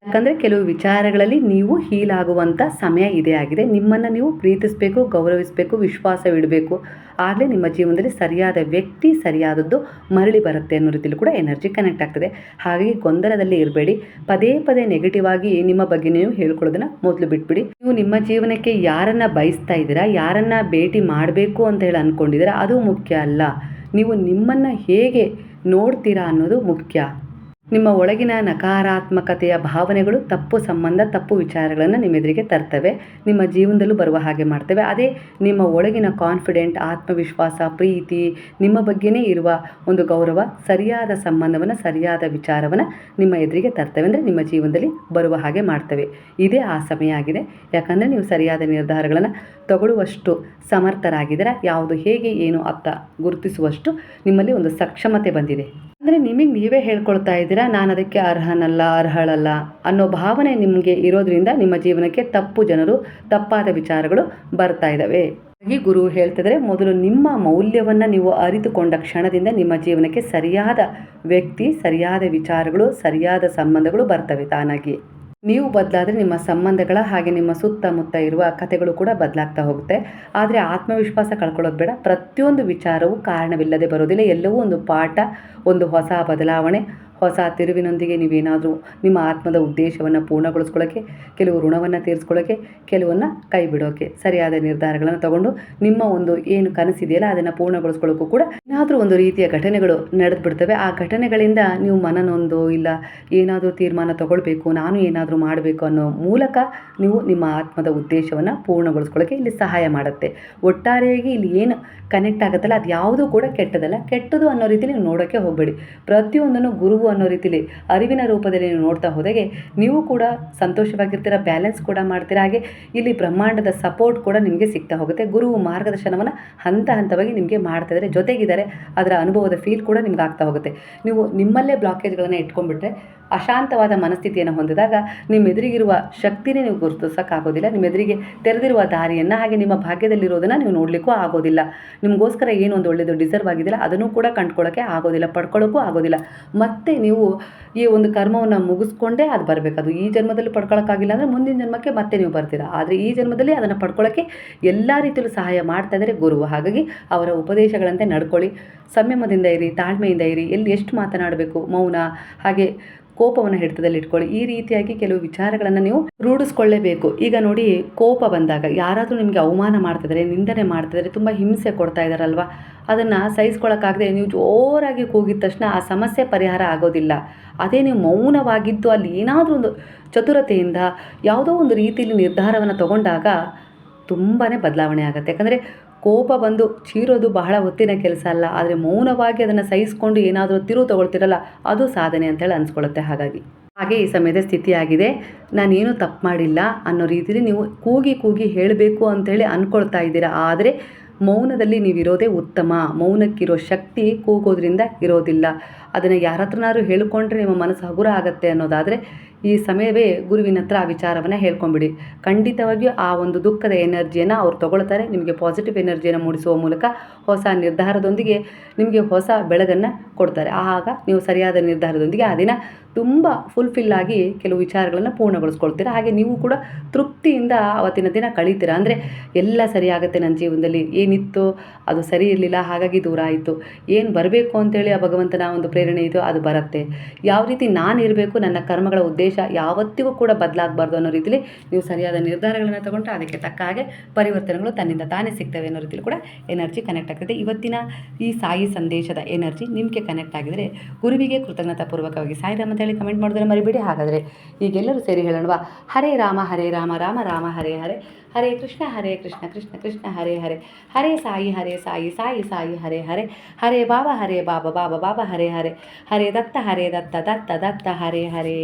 ಯಾಕಂದರೆ ಕೆಲವು ವಿಚಾರಗಳಲ್ಲಿ ನೀವು ಹೀಲ್ ಆಗುವಂಥ ಸಮಯ ಇದೇ ಆಗಿದೆ. ನಿಮ್ಮನ್ನು ನೀವು ಪ್ರೀತಿಸಬೇಕು, ಗೌರವಿಸಬೇಕು, ವಿಶ್ವಾಸವಿಡಬೇಕು. ಆಗಲೇ ನಿಮ್ಮ ಜೀವನದಲ್ಲಿ ಸರಿಯಾದ ವ್ಯಕ್ತಿ, ಸರಿಯಾದದ್ದು ಮರಳಿ ಬರುತ್ತೆ ಅನ್ನೋ ರೀತಿಯಲ್ಲಿ ಕೂಡ ಎನರ್ಜಿ ಕನೆಕ್ಟ್ ಆಗ್ತದೆ. ಹಾಗಾಗಿ ಗೊಂದಲದಲ್ಲಿ ಇರಬೇಡಿ. ಪದೇ ಪದೇ ನೆಗೆಟಿವ್ ಆಗಿ ನಿಮ್ಮ ಬಗ್ಗೆ ನೀವು ಹೇಳ್ಕೊಳ್ಳೋದನ್ನ ಮೊದಲು ಬಿಟ್ಬಿಡಿ. ನೀವು ನಿಮ್ಮ ಜೀವನಕ್ಕೆ ಯಾರನ್ನು ಬಯಸ್ತಾ ಇದ್ದೀರಾ, ಯಾರನ್ನು ಭೇಟಿ ಮಾಡಬೇಕು ಅಂತ ಹೇಳಿ ಅಂದ್ಕೊಂಡಿದ್ದೀರಾ, ಅದು ಮುಖ್ಯ ಅಲ್ಲ. ನೀವು ನಿಮ್ಮನ್ನು ಹೇಗೆ ನೋಡ್ತೀರಾ ಅನ್ನೋದು ಮುಖ್ಯ. ನಿಮ್ಮ ಒಳಗಿನ ನಕಾರಾತ್ಮಕತೆಯ ಭಾವನೆಗಳು ತಪ್ಪು ಸಂಬಂಧ, ತಪ್ಪು ವಿಚಾರಗಳನ್ನು ನಿಮ್ಮೆದುರಿಗೆ ತರ್ತವೆ, ನಿಮ್ಮ ಜೀವನದಲ್ಲೂ ಬರುವ ಹಾಗೆ ಮಾಡ್ತವೆ. ಅದೇ ನಿಮ್ಮ ಒಳಗಿನ ಕಾನ್ಫಿಡೆಂಟ್, ಆತ್ಮವಿಶ್ವಾಸ, ಪ್ರೀತಿ, ನಿಮ್ಮ ಬಗ್ಗೆನೇ ಇರುವ ಒಂದು ಗೌರವ, ಸರಿಯಾದ ಸಂಬಂಧವನ್ನು, ಸರಿಯಾದ ವಿಚಾರವನ್ನು ನಿಮ್ಮ ಎದುರಿಗೆ ತರ್ತವೆ. ಅಂದರೆ ನಿಮ್ಮ ಜೀವನದಲ್ಲಿ ಬರುವ ಹಾಗೆ ಮಾಡ್ತವೆ. ಇದೇ ಆ ಸಮಯ ಆಗಿದೆ. ಯಾಕಂದರೆ ನೀವು ಸರಿಯಾದ ನಿರ್ಧಾರಗಳನ್ನು ತಗೊಳ್ಳುವಷ್ಟು ಸಮರ್ಥರಾಗಿದ್ದೀರಾ. ಯಾವುದು ಹೇಗೆ ಏನು ಅಂತ ಗುರುತಿಸುವಷ್ಟು ನಿಮ್ಮಲ್ಲಿ ಒಂದು ಸಕ್ಷಮತೆ ಬಂದಿದೆ. ಅಂದರೆ ನಿಮಗೆ ನೀವೇ ಹೇಳ್ಕೊಳ್ತಾ ಇದ್ದೀರಾ, ನಾನು ಅದಕ್ಕೆ ಅರ್ಹನಲ್ಲ, ಅರ್ಹಳಲ್ಲ ಅನ್ನೋ ಭಾವನೆ ನಿಮಗೆ ಇರೋದ್ರಿಂದ ನಿಮ್ಮ ಜೀವನಕ್ಕೆ ತಪ್ಪು ಜನರು, ತಪ್ಪಾದ ವಿಚಾರಗಳು ಬರ್ತಾ ಇದ್ದಾವೆ. ಹಾಗಾಗಿ ಗುರು ಹೇಳ್ತಿದ್ರೆ, ಮೊದಲು ನಿಮ್ಮ ಮೌಲ್ಯವನ್ನು ನೀವು ಅರಿತುಕೊಂಡ ಕ್ಷಣದಿಂದ ನಿಮ್ಮ ಜೀವನಕ್ಕೆ ಸರಿಯಾದ ವ್ಯಕ್ತಿ, ಸರಿಯಾದ ವಿಚಾರಗಳು, ಸರಿಯಾದ ಸಂಬಂಧಗಳು ಬರ್ತವೆ ತಾನಾಗಿ. ನೀವು ಬದಲಾದರೆ ನಿಮ್ಮ ಸಂಬಂಧಗಳ ಹಾಗೆ ನಿಮ್ಮ ಸುತ್ತಮುತ್ತ ಇರುವ ಕಥೆಗಳು ಕೂಡ ಬದಲಾಗ್ತಾ ಹೋಗುತ್ತೆ. ಆದರೆ ಆತ್ಮವಿಶ್ವಾಸ ಕಳ್ಕೊಳ್ಳೋದು ಬೇಡ. ಪ್ರತಿಯೊಂದು ವಿಚಾರವೂ ಕಾರಣವಿಲ್ಲದೆ ಬರೋದಿಲ್ಲ. ಎಲ್ಲವೂ ಒಂದು ಪಾಠ, ಒಂದು ಹೊಸ ಬದಲಾವಣೆ, ಹೊಸ ತಿರುವಿನೊಂದಿಗೆ ನೀವೇನಾದರೂ ನಿಮ್ಮ ಆತ್ಮದ ಉದ್ದೇಶವನ್ನು ಪೂರ್ಣಗೊಳಿಸ್ಕೊಳ್ಳೋಕ್ಕೆ, ಕೆಲವು ಋಣವನ್ನು ತೀರಿಸ್ಕೊಳ್ಳೋಕ್ಕೆ, ಕೆಲವನ್ನು ಕೈ ಬಿಡೋಕ್ಕೆ, ಸರಿಯಾದ ನಿರ್ಧಾರಗಳನ್ನು ತಗೊಂಡು ನಿಮ್ಮ ಒಂದು ಏನು ಕನಸಿದೆಯಲ್ಲ ಅದನ್ನು ಪೂರ್ಣಗೊಳಿಸ್ಕೊಳ್ಳೋಕ್ಕೂ ಕೂಡ ಏನಾದರೂ ಒಂದು ರೀತಿಯ ಘಟನೆಗಳು ನಡೆದು ಬಿಡ್ತವೆ. ಆ ಘಟನೆಗಳಿಂದ ನೀವು ಮನನೊಂದು ಇಲ್ಲ ಏನಾದರೂ ತೀರ್ಮಾನ ತಗೊಳ್ಬೇಕು, ನಾನು ಏನಾದರೂ ಮಾಡಬೇಕು ಅನ್ನೋ ಮೂಲಕ ನೀವು ನಿಮ್ಮ ಆತ್ಮದ ಉದ್ದೇಶವನ್ನು ಪೂರ್ಣಗೊಳಿಸ್ಕೊಳ್ಳೋಕ್ಕೆ ಇಲ್ಲಿ ಸಹಾಯ ಮಾಡುತ್ತೆ. ಒಟ್ಟಾರೆಯಾಗಿ ಇಲ್ಲಿ ಏನು ಕನೆಕ್ಟ್ ಆಗುತ್ತಲ್ಲ ಅದು ಯಾವುದೂ ಕೂಡ ಕೆಟ್ಟದಲ್ಲ. ಕೆಟ್ಟದು ಅನ್ನೋ ರೀತಿಯಲ್ಲಿ ನೀವು ನೋಡೋಕ್ಕೆ ಹೋಗಬೇಡಿ. ಪ್ರತಿಯೊಂದನ್ನು ಗುರುವು ಅನ್ನೋ ರೀತಿಯಲ್ಲಿ ಅರಿವಿನ ರೂಪದಲ್ಲಿ ನೀವು ನೋಡ್ತಾ ಹೋದಾಗೆ ನೀವು ಕೂಡ ಸಂತೋಷವಾಗಿರ್ತೀರ, ಬ್ಯಾಲೆನ್ಸ್ ಕೂಡ ಮಾಡ್ತೀರಾ. ಹಾಗೆ ಇಲ್ಲಿ ಬ್ರಹ್ಮಾಂಡದ ಸಪೋರ್ಟ್ ಕೂಡ ನಿಮಗೆ ಸಿಗ್ತಾ ಹೋಗುತ್ತೆ. ಗುರುವು ಮಾರ್ಗದರ್ಶನವನ್ನು ಹಂತ ಹಂತವಾಗಿ ನಿಮಗೆ ಮಾಡ್ತಾ ಇದ್ದಾರೆ, ಜೊತೆಗಿದ್ದಾರೆ. ಅದರ ಅನುಭವದ ಫೀಲ್ ಕೂಡ ನಿಮ್ಗೆ ಆಗ್ತಾ ಹೋಗುತ್ತೆ. ನೀವು ನಿಮ್ಮಲ್ಲೇ ಬ್ಲಾಕೇಜ್ಗಳನ್ನು ಇಟ್ಕೊಂಡ್ಬಿಟ್ರೆ, ಅಶಾಂತವಾದ ಮನಸ್ಥಿತಿಯನ್ನು ಹೊಂದಿದಾಗ ನಿಮ್ಮ ಎದುರಿಗಿರುವ ಶಕ್ತಿನೇ ನೀವು ಗುರುತಿಸೋಕ್ಕಾಗೋದಿಲ್ಲ. ನಿಮ್ಮ ಎದುರಿಗೆ ತೆರೆದಿರುವ ದಾರಿಯನ್ನು, ಹಾಗೆ ನಿಮ್ಮ ಭಾಗ್ಯದಲ್ಲಿರೋದನ್ನು ನೀವು ನೋಡಲಿಕ್ಕೂ ಆಗೋದಿಲ್ಲ. ನಿಮಗೋಸ್ಕರ ಏನು ಒಂದು ಒಳ್ಳೆಯದು ಡಿಸರ್ವ್ ಆಗಿದೆಯಲ್ಲ ಅದನ್ನು ಕೂಡ ಕಂಡುಕೊಳ್ಳೋಕ್ಕೆ ಆಗೋದಿಲ್ಲ, ಪಡ್ಕೊಳ್ಳೋಕ್ಕೂ ಆಗೋದಿಲ್ಲ. ಮತ್ತು ನೀವು ಈ ಒಂದು ಕರ್ಮವನ್ನು ಮುಗಿಸ್ಕೊಂಡೇ ಅದು ಬರಬೇಕು. ಅದು ಈ ಜನ್ಮದಲ್ಲಿ ಪಡ್ಕೊಳ್ಳೋಕ್ಕಾಗಿಲ್ಲ ಅಂದರೆ ಮುಂದಿನ ಜನ್ಮಕ್ಕೆ ಮತ್ತೆ ನೀವು ಬರ್ತೀರಾ. ಆದರೆ ಈ ಜನ್ಮದಲ್ಲಿ ಅದನ್ನು ಪಡ್ಕೊಳ್ಳೋಕ್ಕೆ ಎಲ್ಲ ರೀತಿಯಲ್ಲೂ ಸಹಾಯ ಮಾಡ್ತಾ ಇದ್ದಾರೆ ಗುರುವು. ಹಾಗಾಗಿ ಅವರ ಉಪದೇಶಗಳಂತೆ ನಡ್ಕೊಳ್ಳಿ, ಸಂಯಮದಿಂದ ಇರಿ, ತಾಳ್ಮೆಯಿಂದ ಇರಿ. ಎಲ್ಲಿ ಎಷ್ಟು ಮಾತನಾಡಬೇಕು, ಮೌನ, ಹಾಗೆ ಕೋಪವನ್ನು ಹಿಡಿತದಲ್ಲಿಟ್ಕೊಳ್ಳಿ. ಈ ರೀತಿಯಾಗಿ ಕೆಲವು ವಿಚಾರಗಳನ್ನು ನೀವು ರೂಢಿಸ್ಕೊಳ್ಳೇಬೇಕು. ಈಗ ನೋಡಿ, ಕೋಪ ಬಂದಾಗ ಯಾರಾದರೂ ನಿಮಗೆ ಅವಮಾನ ಮಾಡ್ತಿದ್ದಾರೆ, ನಿಂದನೆ ಮಾಡ್ತಿದ್ದಾರೆ, ತುಂಬ ಹಿಂಸೆ ಕೊಡ್ತಾ ಇದ್ದಾರಲ್ವ, ಅದನ್ನು ಸಹಿಸ್ಕೊಳ್ಳೋಕ್ಕಾಗದೆ ನೀವು ಜೋರಾಗಿ ಕೂಗಿದ ತಕ್ಷಣ ಆ ಸಮಸ್ಯೆ ಪರಿಹಾರ ಆಗೋದಿಲ್ಲ. ಅದೇ ನೀವು ಮೌನವಾಗಿದ್ದು ಅಲ್ಲಿ ಏನಾದರೂ ಒಂದು ಚತುರತೆಯಿಂದ ಯಾವುದೋ ಒಂದು ರೀತಿಯಲ್ಲಿ ನಿರ್ಧಾರವನ್ನು ತಗೊಂಡಾಗ ತುಂಬಾ ಬದಲಾವಣೆ ಆಗುತ್ತೆ. ಯಾಕಂದರೆ ಕೋಪ ಬಂದು ಚೀರೋದು ಬಹಳ ಹೊತ್ತಿನ ಕೆಲಸ ಅಲ್ಲ, ಆದರೆ ಮೌನವಾಗಿ ಅದನ್ನು ಸಹಿಸ್ಕೊಂಡು ಏನಾದರೂ ತಿರುವು ತಗೊಳ್ತಿರಲ್ಲ, ಅದು ಸಾಧನೆ ಅಂತೇಳಿ ಅನಿಸ್ಕೊಳ್ಳುತ್ತೆ. ಹಾಗೆ ಈ ಸಮಯದ ಸ್ಥಿತಿಯಾಗಿದೆ, ನಾನೇನು ತಪ್ಪು ಮಾಡಿಲ್ಲ ಅನ್ನೋ ರೀತಿಯಲ್ಲಿ ನೀವು ಕೂಗಿ ಕೂಗಿ ಹೇಳಬೇಕು ಅಂಥೇಳಿ ಅಂದ್ಕೊಳ್ತಾ ಇದ್ದೀರಾ. ಆದರೆ ಮೌನದಲ್ಲಿ ನೀವಿರೋದೇ ಉತ್ತಮ. ಮೌನಕ್ಕಿರೋ ಶಕ್ತಿ ಕೂಗೋದ್ರಿಂದ ಇರೋದಿಲ್ಲ. ಅದನ್ನು ಯಾರ ಹತ್ರನಾದ್ರು ಹೇಳ್ಕೊಂಡ್ರೆ ನಿಮ್ಮ ಮನಸ್ಸು ಹಗುರ ಆಗುತ್ತೆ ಅನ್ನೋದಾದರೆ ಈ ಸಮಯವೇ ಗುರುವಿನ ಹತ್ರ ಆ ವಿಚಾರವನ್ನು ಹೇಳ್ಕೊಂಬಿಡಿ. ಖಂಡಿತವಾಗಿಯೂ ಆ ಒಂದು ದುಃಖದ ಎನರ್ಜಿಯನ್ನು ಅವ್ರು ತಗೊಳ್ತಾರೆ. ನಿಮಗೆ ಪಾಸಿಟಿವ್ ಎನರ್ಜಿಯನ್ನು ಮೂಡಿಸುವ ಮೂಲಕ ಹೊಸ ನಿರ್ಧಾರದೊಂದಿಗೆ ನಿಮಗೆ ಹೊಸ ಬೆಳಗನ್ನು ಕೊಡ್ತಾರೆ. ಆಗ ನೀವು ಸರಿಯಾದ ನಿರ್ಧಾರದೊಂದಿಗೆ ಆ ದಿನ ತುಂಬ ಫುಲ್ಫಿಲ್ ಆಗಿ ಕೆಲವು ವಿಚಾರಗಳನ್ನು ಪೂರ್ಣಗೊಳಿಸ್ಕೊಳ್ತೀರಾ. ಹಾಗೆ ನೀವು ಕೂಡ ತೃಪ್ತಿಯಿಂದ ಅವತ್ತಿನ ದಿನ ಕಳೀತೀರಾ. ಅಂದರೆ ಎಲ್ಲ ಸರಿಯಾಗುತ್ತೆ, ನನ್ನ ಜೀವನದಲ್ಲಿ ಏನಿತ್ತು ಅದು ಸರಿ ಇರಲಿಲ್ಲ, ಹಾಗಾಗಿ ದೂರ ಆಯಿತು, ಏನು ಬರಬೇಕು ಅಂತೇಳಿ ಆ ಭಗವಂತನ ಒಂದು ಪ್ರೇರಣೆ ಇದೆಯೋ ಅದು ಬರುತ್ತೆ. ಯಾವ ರೀತಿ ನಾನಿರಬೇಕು, ನನ್ನ ಕರ್ಮಗಳ ಉದ್ದೇಶ ಯಾವತ್ತಿಗೂ ಕೂಡ ಬದಲಾಗಬಾರ್ದು ಅನ್ನೋ ರೀತಿಯಲ್ಲಿ ನೀವು ಸರಿಯಾದ ನಿರ್ಧಾರಗಳನ್ನು ತಗೊಂಡ್ರೆ ಅದಕ್ಕೆ ತಕ್ಕ ಹಾಗೆ ಪರಿವರ್ತನೆಗಳು ತನ್ನಿಂದ ತಾನೇ ಸಿಗ್ತವೆ ಅನ್ನೋ ರೀತಿಯಲ್ಲಿ ಕೂಡ ಎನರ್ಜಿ ಕನೆಕ್ಟ್ ಆಗ್ತದೆ. ಇವತ್ತಿನ ಈ ಸಾಯಿ ಸಂದೇಶದ ಎನರ್ಜಿ ನಿಮಗೆ ಕನೆಕ್ಟ್ ಆಗಿದರೆ ಗುರುವಿಗೆ ಕೃತಜ್ಞತಾಪೂರ್ವಕವಾಗಿ ಸಾಯಿರಾಮ್ ಅಂತೇಳಿ ಕಮೆಂಟ್ ಮಾಡಿದ್ರೆ ಮರಿಬೇಡಿ. ಹಾಗಾದರೆ ಈಗೆಲ್ಲರೂ ಸೇರಿ ಹೇಳೋಣವಾ? ಹರೇ ರಾಮ ರಾಮ ರಾಮ ಹರೇ ಹರೇ, ಹರೇ ಕೃಷ್ಣ ಕೃಷ್ಣ ಕೃಷ್ಣ ಹರೇ ಹರೇ, ಹರೇ ಸಾಯಿ ಸಾಯಿ ಸಾಯಿ ಹರೇ ಹರೇ, ಹರೇ ಬಾಬಾ ಬಾಬಾ ಬಾಬಾ ಹರೇ ಹರೇ, ಹರೇ ದತ್ತ ದತ್ತ ದತ್ತ ಹರೇ ಹರೇ.